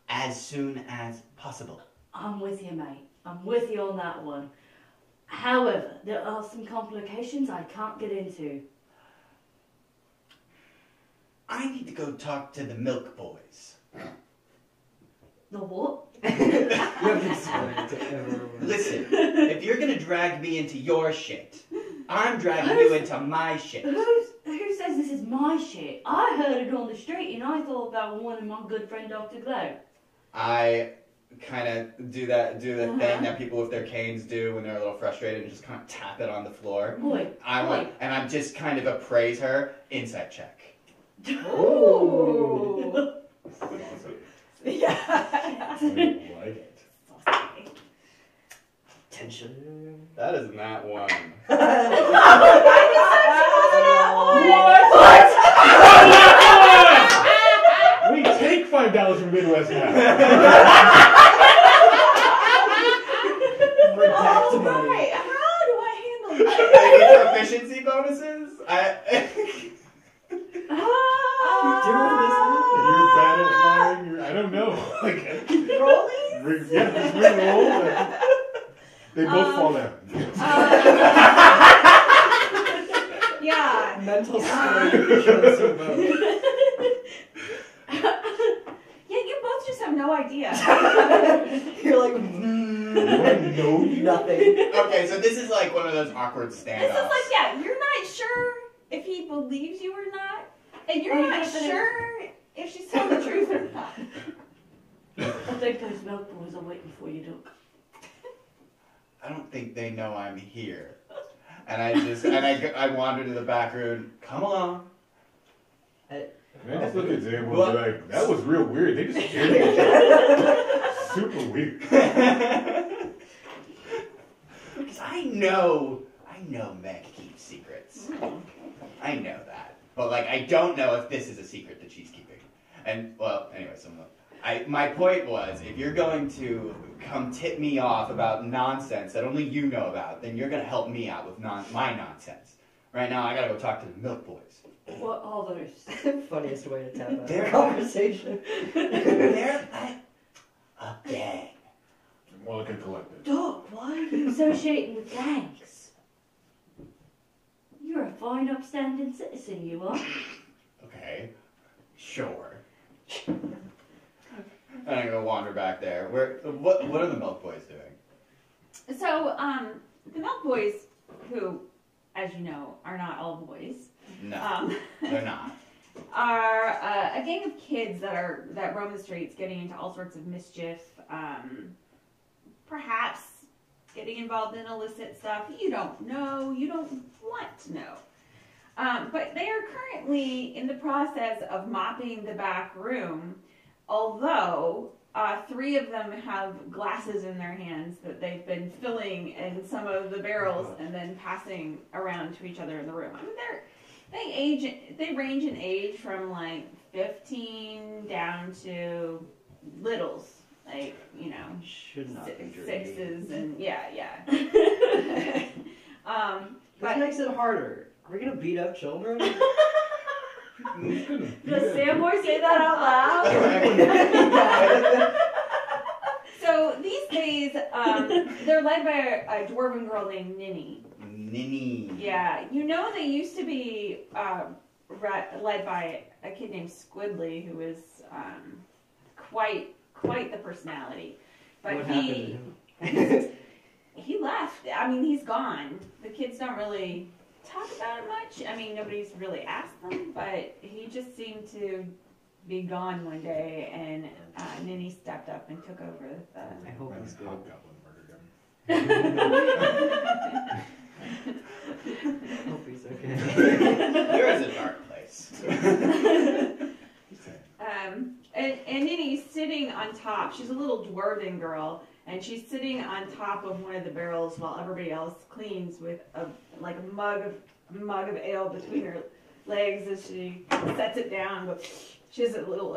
As soon as possible. I'm with you, mate. I'm with you on that one. However, there are some complications I can't get into. I need to go talk to the Milk Boys. The what? You have to explain it to everyone. Listen, if you're gonna drag me into your shit, I'm dragging you into my shit. Who says this is my shit? I heard it on the street and I thought about one of my good friend Dr. Glow. I kind of do the thing that people with their canes do when they're a little frustrated and just kind of tap it on the floor. Boy. I'm just kind of appraise her. Insight check. Ooh. Yeah. I like it. Tension. That is not one. We take $5 from Midwest now. Redact Oh, money. right. How do I handle that? Any proficiency bonuses? You're bad at lying. I don't know. Rollies? Yeah, just re-roll. They both fall down. Yeah. Mental state shows you both. Yeah, you both just have no idea. You're like, No, nothing. Okay, so this is like one of those awkward This standoffs. is like, yeah, you're not sure if he believes you or not, and you're Are you not gonna- sure if she's telling the truth or not. I think those milk boys are waiting for you, Doc. I don't think they know I'm here. And I wander to the back room. Come along. Man, just look at Zam and be like, that was real weird. They just scared me. Super weird. Because I know Meg keeps secrets. I know that. But like, I don't know if this is a secret that she's keeping. And well, anyway, my point was, if you're going to come tip me off about nonsense that only you know about, then you're gonna help me out with my nonsense. Right now, I gotta go talk to the Milk Boys. What are those? Funniest way to tap out They're- a conversation. They're like a gang. More like a collective. Doc, why are you associating with gangs? You're a fine, upstanding citizen, you are. Okay, sure. And I'm gonna wander back there. What are the Milk Boys doing? So, the Milk Boys, who, as you know, are not all boys, No, they're not. are a gang of kids that roam the streets, getting into all sorts of mischief, perhaps getting involved in illicit stuff. You don't know. You don't want to know. But they are currently in the process of mopping the back room, although 3 of them have glasses in their hands that they've been filling in some of the barrels and then passing around to each other in the room. I mean, they range in age from like 15 down to littles, like, you know, Should not be drinking. sixes and yeah. This makes it harder. Are we gonna beat up children? Does Samboy say that out loud? So these days, they're led by a dwarven girl named Ninny. Ninny. Yeah, you know they used to be led by a kid named Squidly, who was quite the personality. But What happened to him? he left. I mean, he's gone. The kids don't really talk about it much. I mean, nobody's really asked them, but he just seemed to be gone one day, and Ninny stepped up and took over I hope he's good. Hobgoblin murdered him. I hope he's okay. There is a dark place. and Ninny's sitting on top. She's a little dwarven girl, and she's sitting on top of one of the barrels while everybody else cleans with a mug of ale between her legs as she sets it down. But she has a little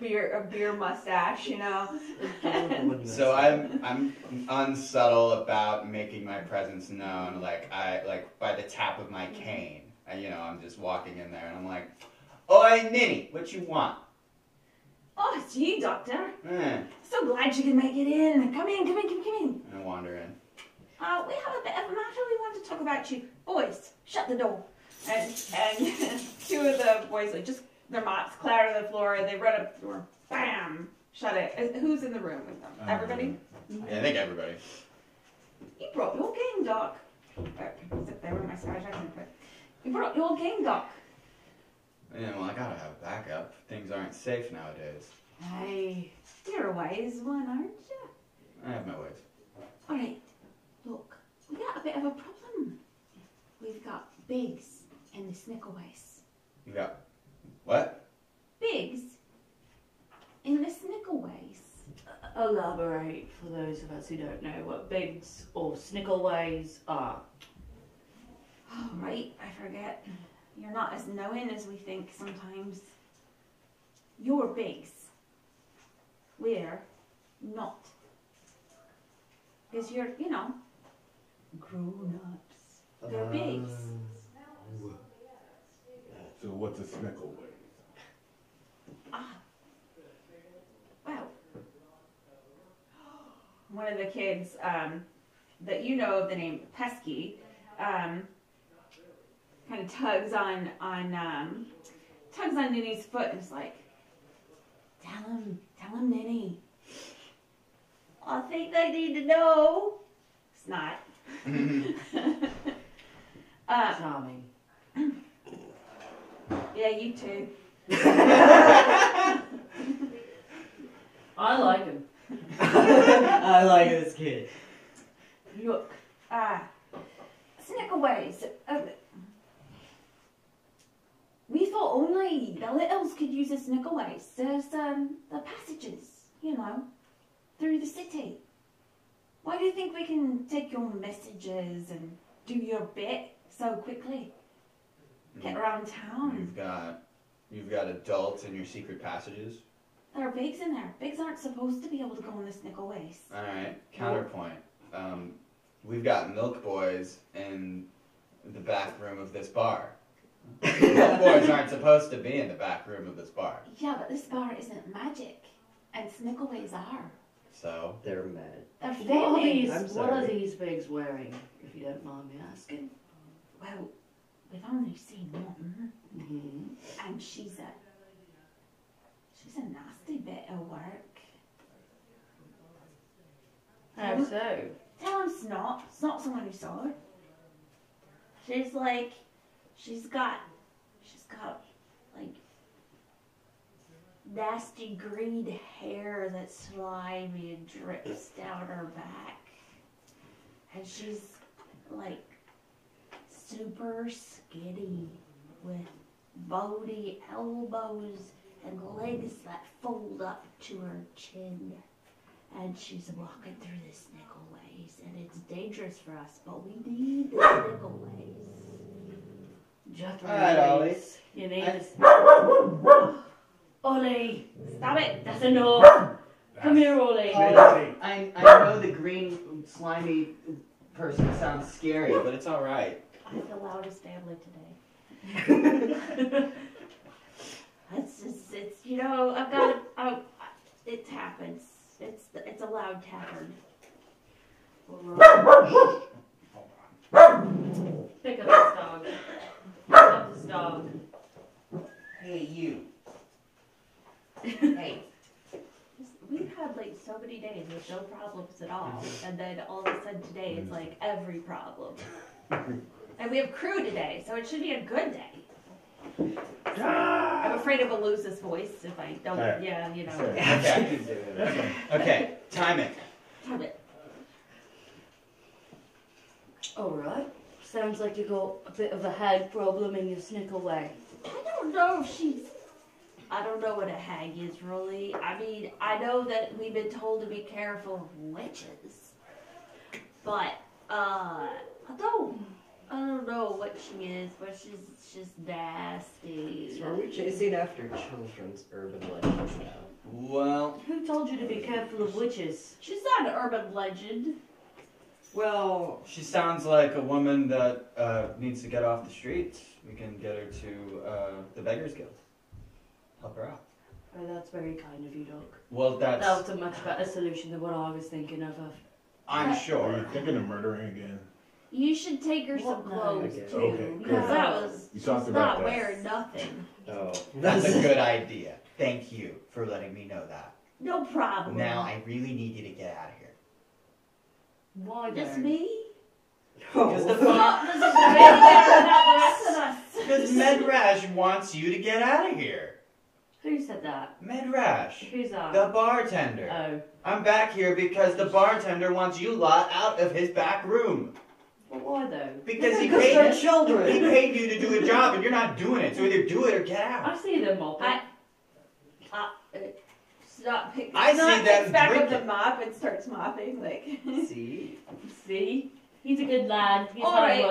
beer mustache, you know. So I'm unsubtle about making my presence known. Like by the tap of my cane. I'm just walking in there and I'm like, "Oi, Ninny, what you want?" Oh, it's you, Doctor. Eh. So glad you can make it in. Come in. And I wander in. We have a bit of a matter we want to talk about you. Boys, shut the door. And two of the boys, like, just their mops clatter to the floor, they run up the door, bam, shut it. Who's in the room with them? Everybody? Yeah, I think everybody. You brought your game, Doc. Sit there with my Scottish accent, but you brought your game, Doc. Yeah, well, I gotta have a backup. Things aren't safe nowadays. Hey, you're a wise one, aren't you? I have my ways. Alright, look, we got a bit of a problem. We've got Biggs and the Snickleways. You got what? Biggs in the Snickleways. Elaborate for those of us who don't know what Biggs or Snickleways are. Oh, right, I forget. You're not as knowing as we think sometimes. You're Biggs. We're not. Because you're, you know, grown-ups. They're Biggs. So what's a Snickleway? Well, one of the kids that you know of the name Pesky kind of tugs on Ninny's foot and is like, tell him, Ninny. I think they need to know. Snot. Charming. Yeah, you too. I like him. I like this kid. Look, Snickleways. We thought only the littles could use the Snickleways. There's the passages, you know, through the city. Why do you think we can take your messages and do your bit so quickly? Get around town. You've got adults in your secret passages. There are Bigs in there. Bigs aren't supposed to be able to go in the Snickleways. Alright, counterpoint. We've got milk boys in the back room of this bar. Milk boys aren't supposed to be in the back room of this bar. Yeah, but this bar isn't magic. And Snickleways are. So? They're mad. They're What failing. are these Biggs wearing, if you don't mind me asking? Well, we've only seen one. Mm-hmm. And she's a nasty bit of work. How so? Tell him Snot. Snot's the one who saw her. She's got like nasty green hair that's slimy and drips down her back. And she's like super skinny with bony elbows and legs that fold up to her chin. And she's walking through the Snickleways, and it's dangerous for us, but we need the Snickleways. Just Alright, Ollie. You need this. Ollie, Stop it! that's enough. Come here, Ollie. I know the green slimy person sounds scary, but it's alright. I'm the loudest family today. It's you know, I've got it happens. It's a loud tavern. Pick up this dog. Pick up this dog. Hey, you. Hey, we've had like so many days with no problems at all, and then all of a sudden today it's like every problem. And we have crew today, so it should be a good day. I'm afraid I will lose this voice if I don't. Right. Yeah, you know. Okay, time it. Damn it. Alright. Sounds like you got a bit of a hag problem in your Snickleway. I don't know if she's. I don't know what a hag is really. I mean, I know that we've been told to be careful of witches, but I don't know what she is, but she's nasty. So are we chasing after children's urban legends now? Well, Who told you to be careful of witches? She's not an urban legend. well, she sounds like a woman that needs to get off the streets. We can get her to the Beggars Guild. Help her out. Oh, that's very kind of you, Doc. Well, That was a much better solution than what I was thinking of. I'm Are you sure. thinking of murdering again? You should take her some Well, no, clothes I guess. too. Okay, Because good. that was You talked she's about not that. wearing nothing. Oh. That's a good idea. Thank you for letting me know that. No problem. Now I really need you to get out of here. Why Just though? me? Because the What does it really matter about the rest of us? Because Medrash wants you to get out of here. Who said that? Medrash, Who's that? the bartender. Oh. I'm back here because the bartender wants you lot out of his back room. But why though? Because he Because they're paid children. He paid you to do a job and you're not doing it. So either do it or get I out. see them mopping. Stop picking. I see them picks back up the drinking. mop and starts mopping. Like. See? See? He's a good lad. He's All right.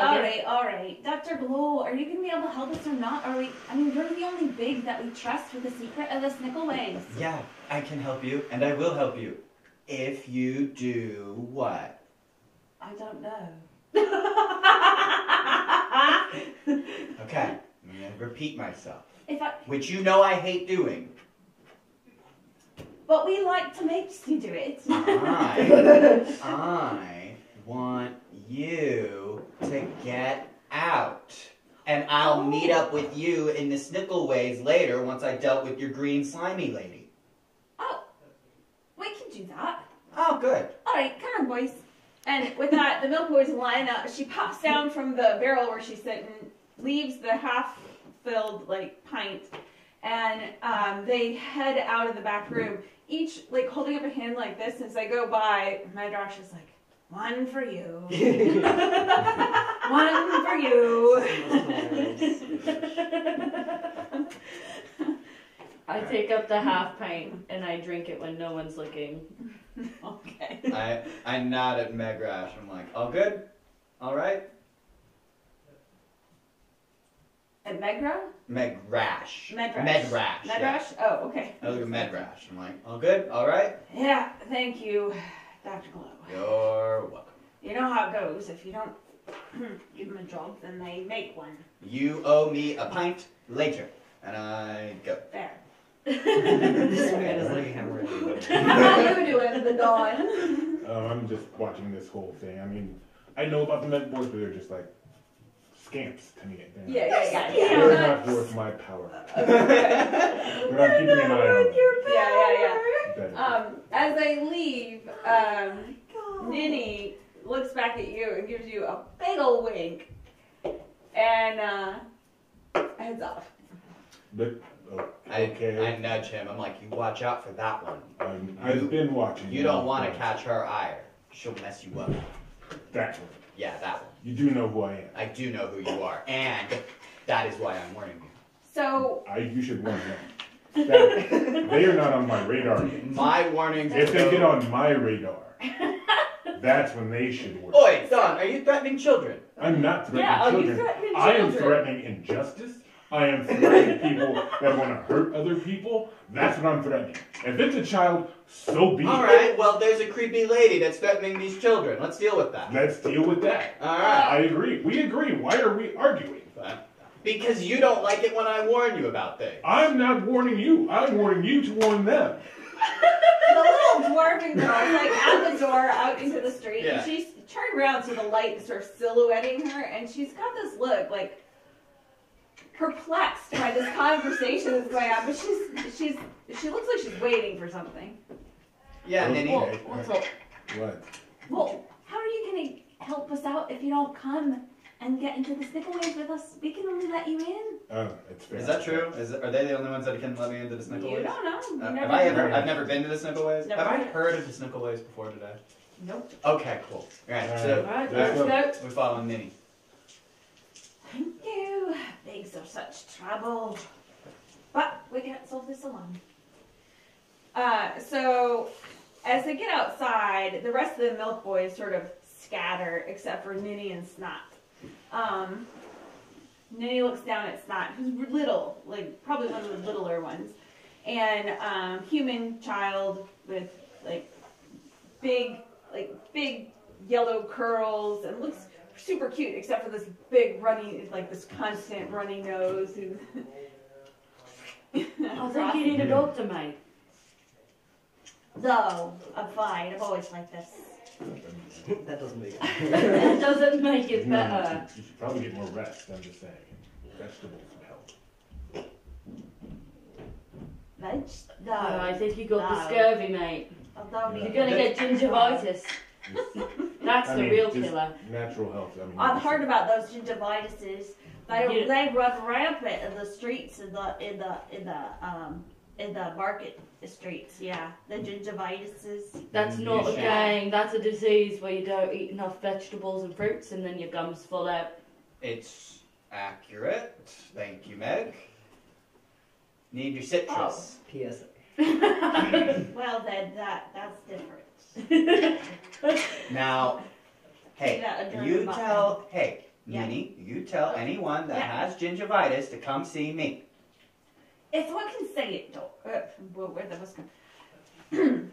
hardworking. Dr. Glow, are you going to be able to help us or not? Are we? I mean, you're the only big that we trust with the secret of the Snickleways. Yeah, I can help you and I will help you. If you do what? I don't know. Okay, I'm going to repeat myself. If I, Which you know I hate doing. but we like to make you do it. I want you to get out. And I'll meet up with you in the Snickleways later once I dealt with your green slimy lady. Oh, we can do that. Oh, good. All right, come on, boys. And with that, the milk boys line up. She pops down from the barrel where she's sitting, leaves the half-filled pint, and they head out of the back room. Each holding up a hand like this. As they go by, Medrash is like, "One for you, one for you." I take up the half pint and I drink it when no one's looking. Okay. I nod at Megrash. I'm like, all good? All right? And Megra? Medrash. Medrash. Medrash. Yeah. Medrash? Oh, okay. I look at Medrash. I'm like, all good? All right? Yeah, thank you, Dr. Glow. You're welcome. You know how it goes. If you don't give them a job, then they make one. You owe me a pint later. And I go. There. This man is like hemorrhaging. How you doing in the dawn? I'm just watching this whole thing. I mean, I know about the med boys, but they're just like scamps to me. Yeah. They're not worth my power. They're not keeping an eye on me. Yeah. As they leave, Ninny looks back at you and gives you a big ol' wink, and heads off. But okay, I nudge him. I'm like, you watch out for that one. I've been watching. You don't want to catch her ire. She'll mess you up. That one. Yeah, that one. You do know who I am. I do know who you are. And that is why I'm warning you. So, You should warn them. They are not on my radar yet. My warnings. If they get on my radar, that's when they should work. Oi, Don, are you threatening children? I'm not threatening Yeah, are you children. threatening I am children? threatening injustice. I am threatening people that want to hurt other people. That's what I'm threatening. If it's a child, so be it. Alright, well, there's a creepy lady that's threatening these children. Let's deal with that. Let's deal with that. Alright. I agree. We agree. Why are we arguing? Because you don't like it when I warn you about things. I'm not warning you. I'm warning you to warn them. the little dwarven girl is at the door out into the street, Yeah. and she's turned around so the light is sort of silhouetting her, and she's got this look perplexed by this conversation that's going on, but she looks like she's waiting for something. Yeah, Okay. Ninny. What's up? What? Well, how are you going to help us out if you don't come and get into the Snickleways with us? We can only let you in. Oh, it's fair. Is that true? Are they the only ones that can let me into the You Snickleways? don't know. You I've never been to the Snickleways. Never. Have I heard of the Snickleways before today? Nope. Okay, cool. Alright, Alright. so Alright, Let's let's go. go. we're following Ninny. Thank you. Bigs are such trouble. But we can't solve this alone. So as they get outside, the rest of the milk boys sort of scatter, except for Ninny and Snot. Ninny looks down at Snot, who's little, probably one of the littler ones, and human child with big yellow curls, and looks super cute, except for this big runny, this constant runny nose. I think you need a doctor, mate. No, I'm fine. I've always liked this. That doesn't make it. That doesn't make it No, better. you should probably get more rest. I'm just saying. Vegetables would help. Veg? No, I think you got the No. scurvy, mate. I don't You're need gonna it. get gingivitis. That's I the mean, real just killer. Natural health. I mean, I've heard about those gingivitis. They Yeah. they run rampant in the streets in the market streets. Yeah, the gingivitis. That's not a Yeah. gang. That's a disease where you don't eat enough vegetables and fruits, and then your gums fall out. It's accurate. Thank you, Meg. Need your citrus. PSA. Well then, that's different. Now, hey, Yeah, a you germ tell, hey, Yeah. Nini, you tell anyone that Yeah. has gingivitis to come see me. If I can say it, Doc. Where that was going.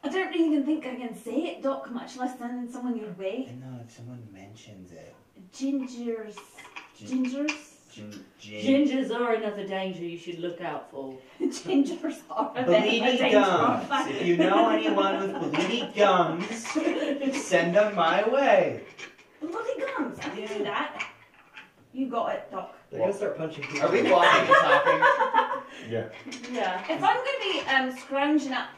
I don't even think I can say it, Doc, much less send someone your way. know if someone mentions it. Gingers. Gin- Gingers? Gingers are another danger you should look out for. Gingers are a Bleedy bit gums. If you know anyone with bleedy gums, send them my way. Bloody gums. I can do that. You got it, Doc. They're gonna start punching people. Are we walking and talking? Yeah. Yeah. If I'm going to be scrounging up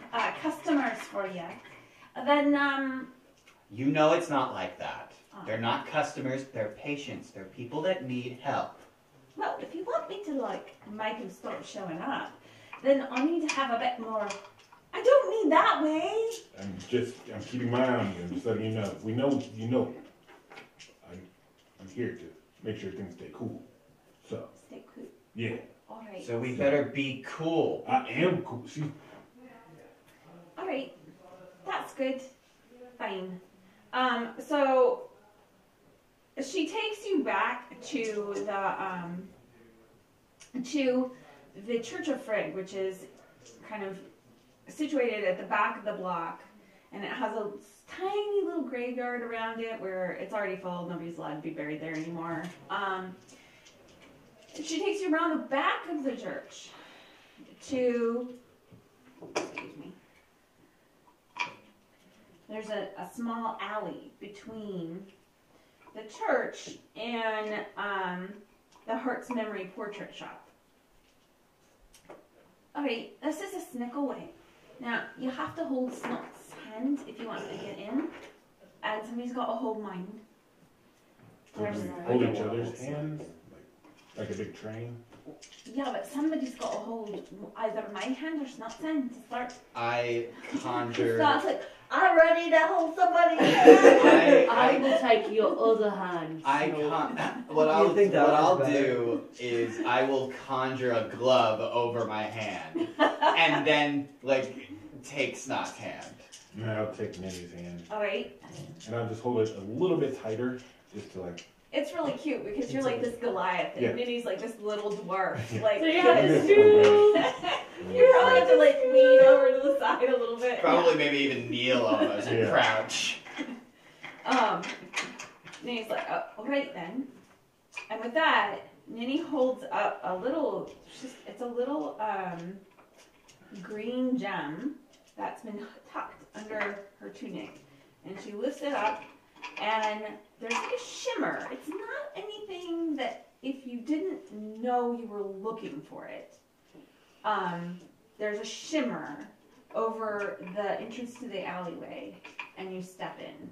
customers for you, then You know it's not like that. Oh. They're not customers, they're patients. They're people that need help. well, if you want me to make them start showing up, then I need to have a bit more. I don't mean that way. I'm keeping my eye on you. I'm just letting you know. We know you know. I'm here to make sure things stay cool. So, Stay cool. yeah. All right. So we better be cool. I am cool. See, All right. That's good. Fine. So she takes you back to the Church of Frigg, which is kind of situated at the back of the block, and it has a tiny little graveyard around it where it's already full. Nobody's allowed to be buried there anymore. She takes you around the back of the church to, excuse me, there's a small alley between the church and the Heart's Memory Portrait Shop. Okay, this is a Snickleways. Now, you have to hold Snook's hand if you want to get in, and somebody's got to hold mine. There's, hold each other's hands like a big train. yeah, but somebody's got to hold either my hand or Snook's hand to start. I conjure. Snook's like, I'm ready to hold somebody. I will take your other hand. What I'll think that was better. do is I will conjure a glove over my hand and then take Snot's hand. And I'll take Nini's hand. All right. And I'll just hold it a little bit tighter just to It's really cute because you're like this Goliath and Yeah. Minnie's like this little dwarf. Yeah. Like So you have to do. you probably have to like lean over to the side a little bit. Probably maybe even kneel almost and Yeah. crouch. Minnie's like, oh, all right then. And with that, Minnie holds up a little. It's a little green gem that's been tucked under her tunic, and she lifts it up, and there's like a shimmer. It's not anything that if you didn't know you were looking for it. There's a shimmer over the entrance to the alleyway, and you step in.